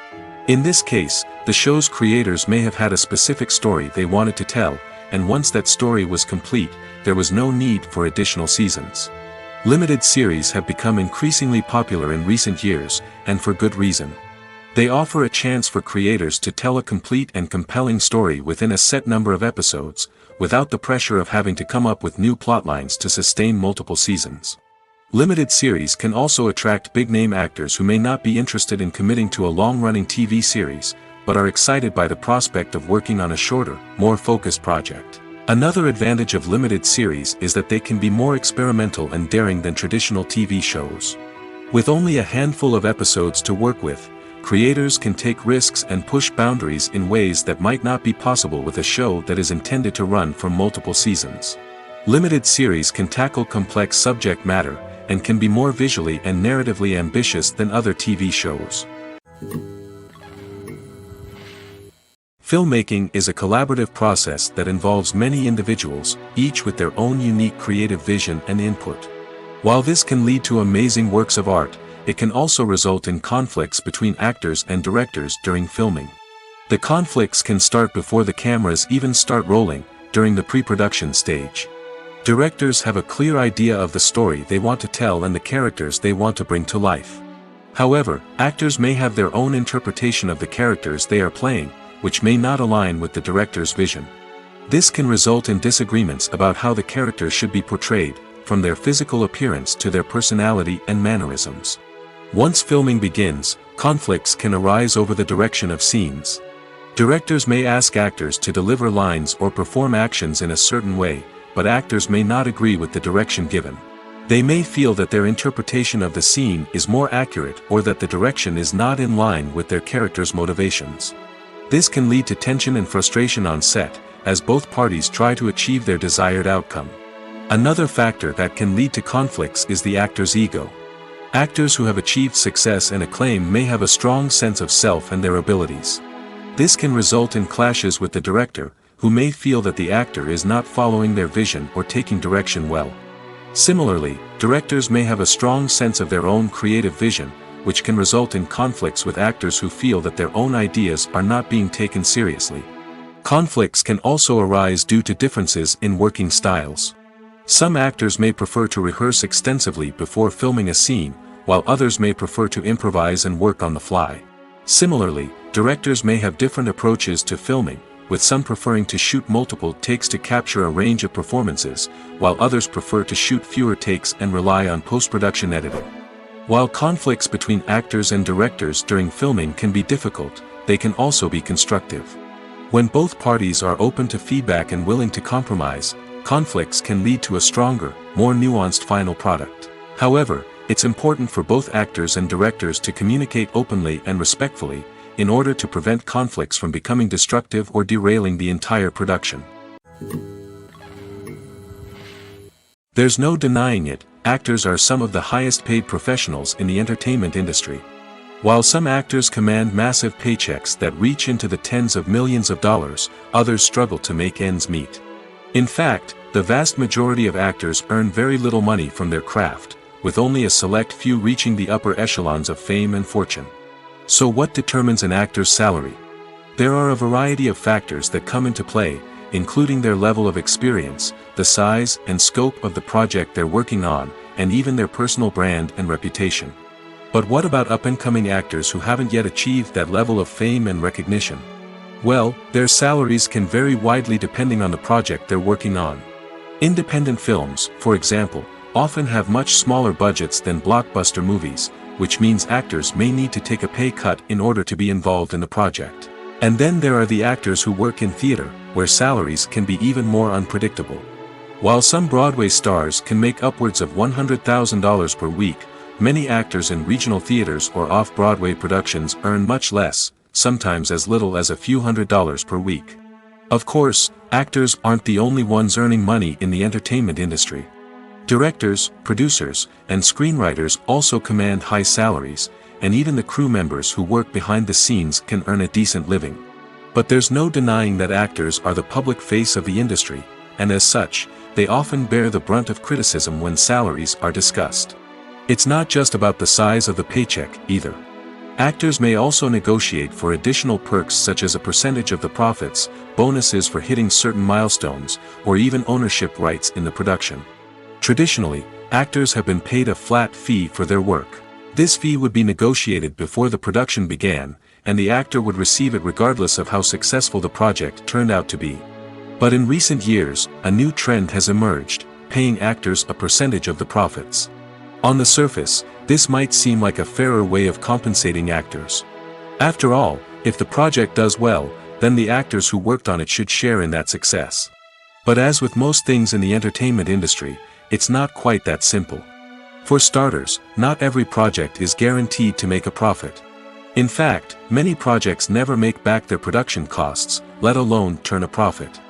In this case, the show's creators may have had a specific story they wanted to tell, and once that story was complete, there was no need for additional seasons. Limited series have become increasingly popular in recent years, and for good reason. They offer a chance for creators to tell a complete and compelling story within a set number of episodes, without the pressure of having to come up with new plotlines to sustain multiple seasons. Limited series can also attract big-name actors who may not be interested in committing to a long-running TV series, but are excited by the prospect of working on a shorter, more focused project. Another advantage of limited series is that they can be more experimental and daring than traditional TV shows. With only a handful of episodes to work with, creators can take risks and push boundaries in ways that might not be possible with a show that is intended to run for multiple seasons. Limited series can tackle complex subject matter, and can be more visually and narratively ambitious than other TV shows. Filmmaking is a collaborative process that involves many individuals, each with their own unique creative vision and input. While this can lead to amazing works of art, it can also result in conflicts between actors and directors during filming. The conflicts can start before the cameras even start rolling, during the pre-production stage. Directors have a clear idea of the story they want to tell and the characters they want to bring to life. However, actors may have their own interpretation of the characters they are playing, which may not align with the director's vision. This can result in disagreements about how the characters should be portrayed, from their physical appearance to their personality and mannerisms. Once filming begins, conflicts can arise over the direction of scenes. Directors may ask actors to deliver lines or perform actions in a certain way, but actors may not agree with the direction given. They may feel that their interpretation of the scene is more accurate or that the direction is not in line with their character's motivations. This can lead to tension and frustration on set, as both parties try to achieve their desired outcome. Another factor that can lead to conflicts is the actor's ego. Actors who have achieved success and acclaim may have a strong sense of self and their abilities. This can result in clashes with the director, who may feel that the actor is not following their vision or taking direction well. Similarly, directors may have a strong sense of their own creative vision, which can result in conflicts with actors who feel that their own ideas are not being taken seriously. Conflicts can also arise due to differences in working styles. Some actors may prefer to rehearse extensively before filming a scene, while others may prefer to improvise and work on the fly. Similarly, directors may have different approaches to filming, with some preferring to shoot multiple takes to capture a range of performances, while others prefer to shoot fewer takes and rely on post-production editing. While conflicts between actors and directors during filming can be difficult, they can also be constructive. When both parties are open to feedback and willing to compromise, conflicts can lead to a stronger, more nuanced final product. However, it's important for both actors and directors to communicate openly and respectfully, in order to prevent conflicts from becoming destructive or derailing the entire production. There's no denying it, actors are some of the highest paid professionals in the entertainment industry. While some actors command massive paychecks that reach into the tens of millions of dollars, others struggle to make ends meet. In fact, the vast majority of actors earn very little money from their craft, with only a select few reaching the upper echelons of fame and fortune. So what determines an actor's salary? There are a variety of factors that come into play, including their level of experience, the size and scope of the project they're working on, and even their personal brand and reputation. But what about up-and-coming actors who haven't yet achieved that level of fame and recognition? Well, their salaries can vary widely depending on the project they're working on. Independent films, for example, often have much smaller budgets than blockbuster movies, which means actors may need to take a pay cut in order to be involved in the project. And then there are the actors who work in theater, where salaries can be even more unpredictable. While some Broadway stars can make upwards of $100,000 per week, many actors in regional theaters or off-Broadway productions earn much less, sometimes as little as a few $100s per week. Of course, actors aren't the only ones earning money in the entertainment industry. Directors, producers, and screenwriters also command high salaries, and even the crew members who work behind the scenes can earn a decent living. But there's no denying that actors are the public face of the industry, and as such, they often bear the brunt of criticism when salaries are discussed. It's not just about the size of the paycheck, either. Actors may also negotiate for additional perks such as a percentage of the profits, bonuses for hitting certain milestones, or even ownership rights in the production. Traditionally, actors have been paid a flat fee for their work. This fee would be negotiated before the production began, and the actor would receive it regardless of how successful the project turned out to be. But in recent years, a new trend has emerged, paying actors a percentage of the profits. On the surface, this might seem like a fairer way of compensating actors. After all, if the project does well, then the actors who worked on it should share in that success. But as with most things in the entertainment industry, it's not quite that simple. For starters, not every project is guaranteed to make a profit. In fact, many projects never make back their production costs, let alone turn a profit.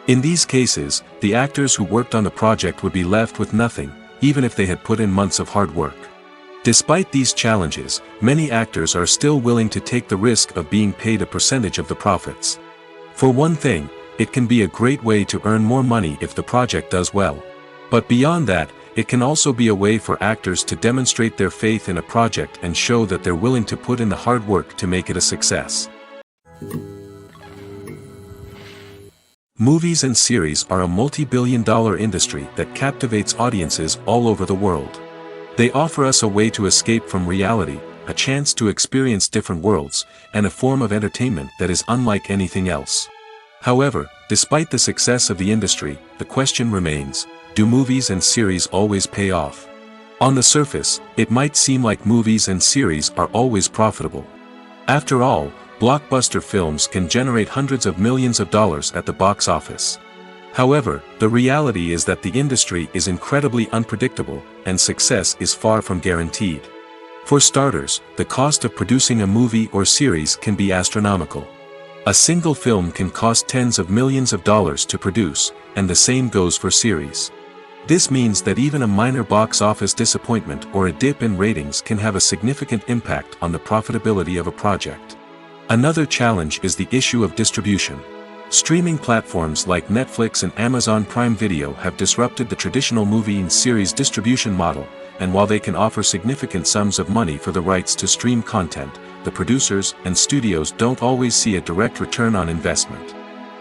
In these cases, the actors who worked on the project would be left with nothing, even if they had put in months of hard work. Despite these challenges, many actors are still willing to take the risk of being paid a percentage of the profits. For one thing, it can be a great way to earn more money if the project does well. But beyond that, it can also be a way for actors to demonstrate their faith in a project and show that they're willing to put in the hard work to make it a success. Movies and series are a multi-billion-dollar industry that captivates audiences all over the world. They offer us a way to escape from reality, a chance to experience different worlds, and a form of entertainment that is unlike anything else. However, despite the success of the industry, the question remains, do movies and series always pay off? On the surface, it might seem like movies and series are always profitable. After all, blockbuster films can generate hundreds of millions of dollars at the box office. However, the reality is that the industry is incredibly unpredictable, and success is far from guaranteed. For starters, the cost of producing a movie or series can be astronomical. A single film can cost tens of millions of dollars to produce, and the same goes for series. This means that even a minor box office disappointment or a dip in ratings can have a significant impact on the profitability of a project. Another challenge is the issue of distribution. Streaming platforms like Netflix and Amazon Prime Video have disrupted the traditional movie and series distribution model, and while they can offer significant sums of money for the rights to stream content, the producers and studios don't always see a direct return on investment.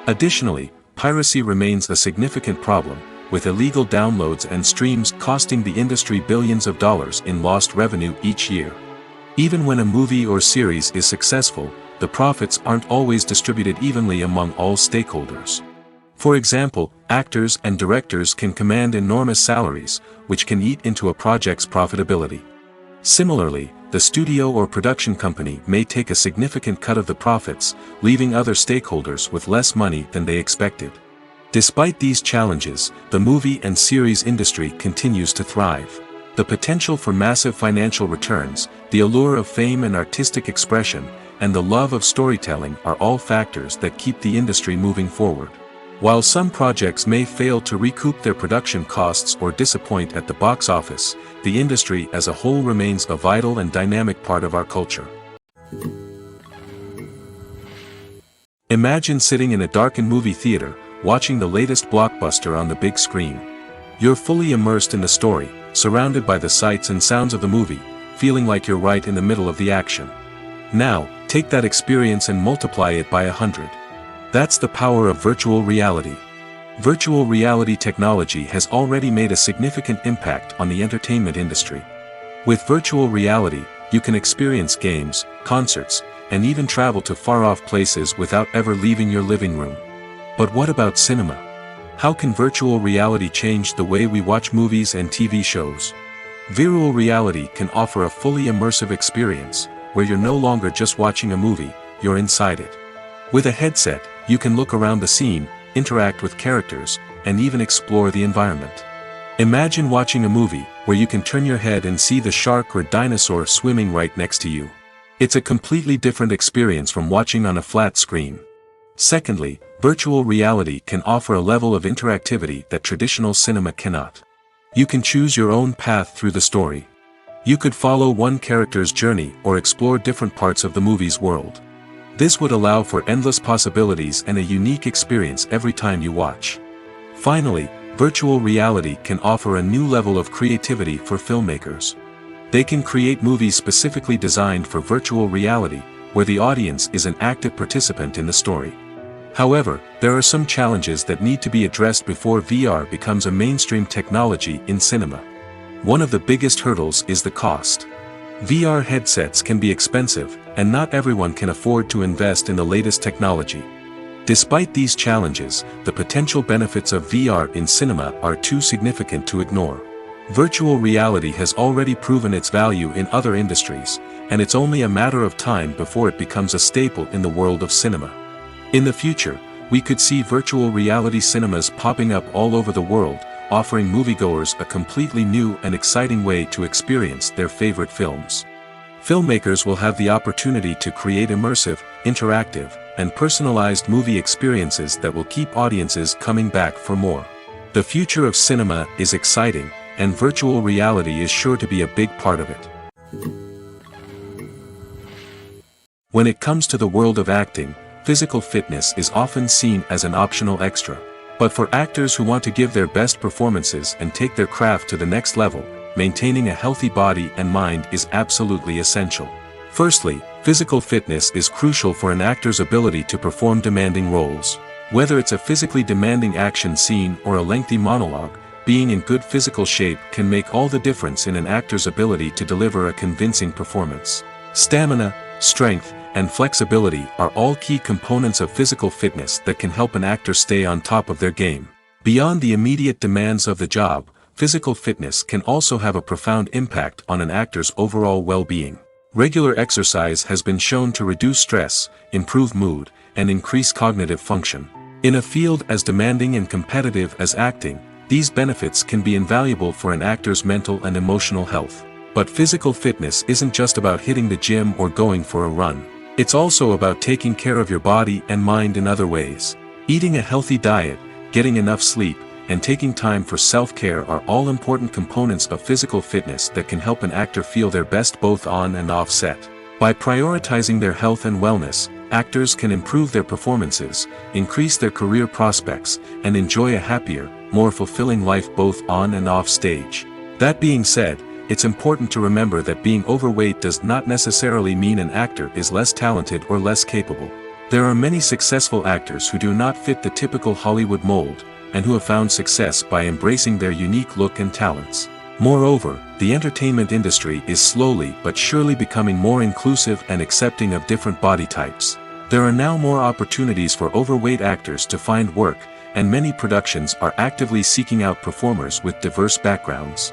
Additionally, piracy remains a significant problem, with illegal downloads and streams costing the industry billions of dollars in lost revenue each year. Even when a movie or series is successful, the profits aren't always distributed evenly among all stakeholders. For example, actors and directors can command enormous salaries, which can eat into a project's profitability. Similarly, the studio or production company may take a significant cut of the profits, leaving other stakeholders with less money than they expected. Despite these challenges, the movie and series industry continues to thrive. The potential for massive financial returns, the allure of fame and artistic expression, and the love of storytelling are all factors that keep the industry moving forward. While some projects may fail to recoup their production costs or disappoint at the box office, the industry as a whole remains a vital and dynamic part of our culture. Imagine sitting in a darkened movie theater, watching the latest blockbuster on the big screen. You're fully immersed in the story, surrounded by the sights and sounds of the movie, feeling like you're right in the middle of the action. Now, take that experience and multiply it by 100. That's the power of virtual reality. Virtual reality technology has already made a significant impact on the entertainment industry. With virtual reality, you can experience games, concerts, and even travel to far-off places without ever leaving your living room. But what about cinema? How can virtual reality change the way we watch movies and TV shows? Virtual reality can offer a fully immersive experience, where you're no longer just watching a movie, you're inside it. With a headset, you can look around the scene, interact with characters, and even explore the environment. Imagine watching a movie, where you can turn your head and see the shark or dinosaur swimming right next to you. It's a completely different experience from watching on a flat screen. Secondly, virtual reality can offer a level of interactivity that traditional cinema cannot. You can choose your own path through the story. You could follow one character's journey or explore different parts of the movie's world. This would allow for endless possibilities and a unique experience every time you watch. Finally, virtual reality can offer a new level of creativity for filmmakers. They can create movies specifically designed for virtual reality, where the audience is an active participant in the story. However, there are some challenges that need to be addressed before VR becomes a mainstream technology in cinema. One of the biggest hurdles is the cost. VR headsets can be expensive, and not everyone can afford to invest in the latest technology. Despite these challenges, the potential benefits of VR in cinema are too significant to ignore. Virtual reality has already proven its value in other industries, and it's only a matter of time before it becomes a staple in the world of cinema. In the future, we could see virtual reality cinemas popping up all over the world, offering moviegoers a completely new and exciting way to experience their favorite films. Filmmakers will have the opportunity to create immersive, interactive, and personalized movie experiences that will keep audiences coming back for more. The future of cinema is exciting, and virtual reality is sure to be a big part of it. When it comes to the world of acting, physical fitness is often seen as an optional extra. But for actors who want to give their best performances and take their craft to the next level, maintaining a healthy body and mind is absolutely essential. Firstly, physical fitness is crucial for an actor's ability to perform demanding roles. Whether it's a physically demanding action scene or a lengthy monologue, being in good physical shape can make all the difference in an actor's ability to deliver a convincing performance. Stamina, strength, and flexibility are all key components of physical fitness that can help an actor stay on top of their game. Beyond the immediate demands of the job, physical fitness can also have a profound impact on an actor's overall well-being. Regular exercise has been shown to reduce stress, improve mood, and increase cognitive function. In a field as demanding and competitive as acting, these benefits can be invaluable for an actor's mental and emotional health. But physical fitness isn't just about hitting the gym or going for a run. It's also about taking care of your body and mind in other ways. Eating a healthy diet, getting enough sleep, and taking time for self-care are all important components of physical fitness that can help an actor feel their best both on and off set. By prioritizing their health and wellness, actors can improve their performances, increase their career prospects, and enjoy a happier, more fulfilling life both on and off stage. That being said, it's important to remember that being overweight does not necessarily mean an actor is less talented or less capable. There are many successful actors who do not fit the typical Hollywood mold, and who have found success by embracing their unique look and talents. Moreover, the entertainment industry is slowly but surely becoming more inclusive and accepting of different body types. There are now more opportunities for overweight actors to find work, and many productions are actively seeking out performers with diverse backgrounds.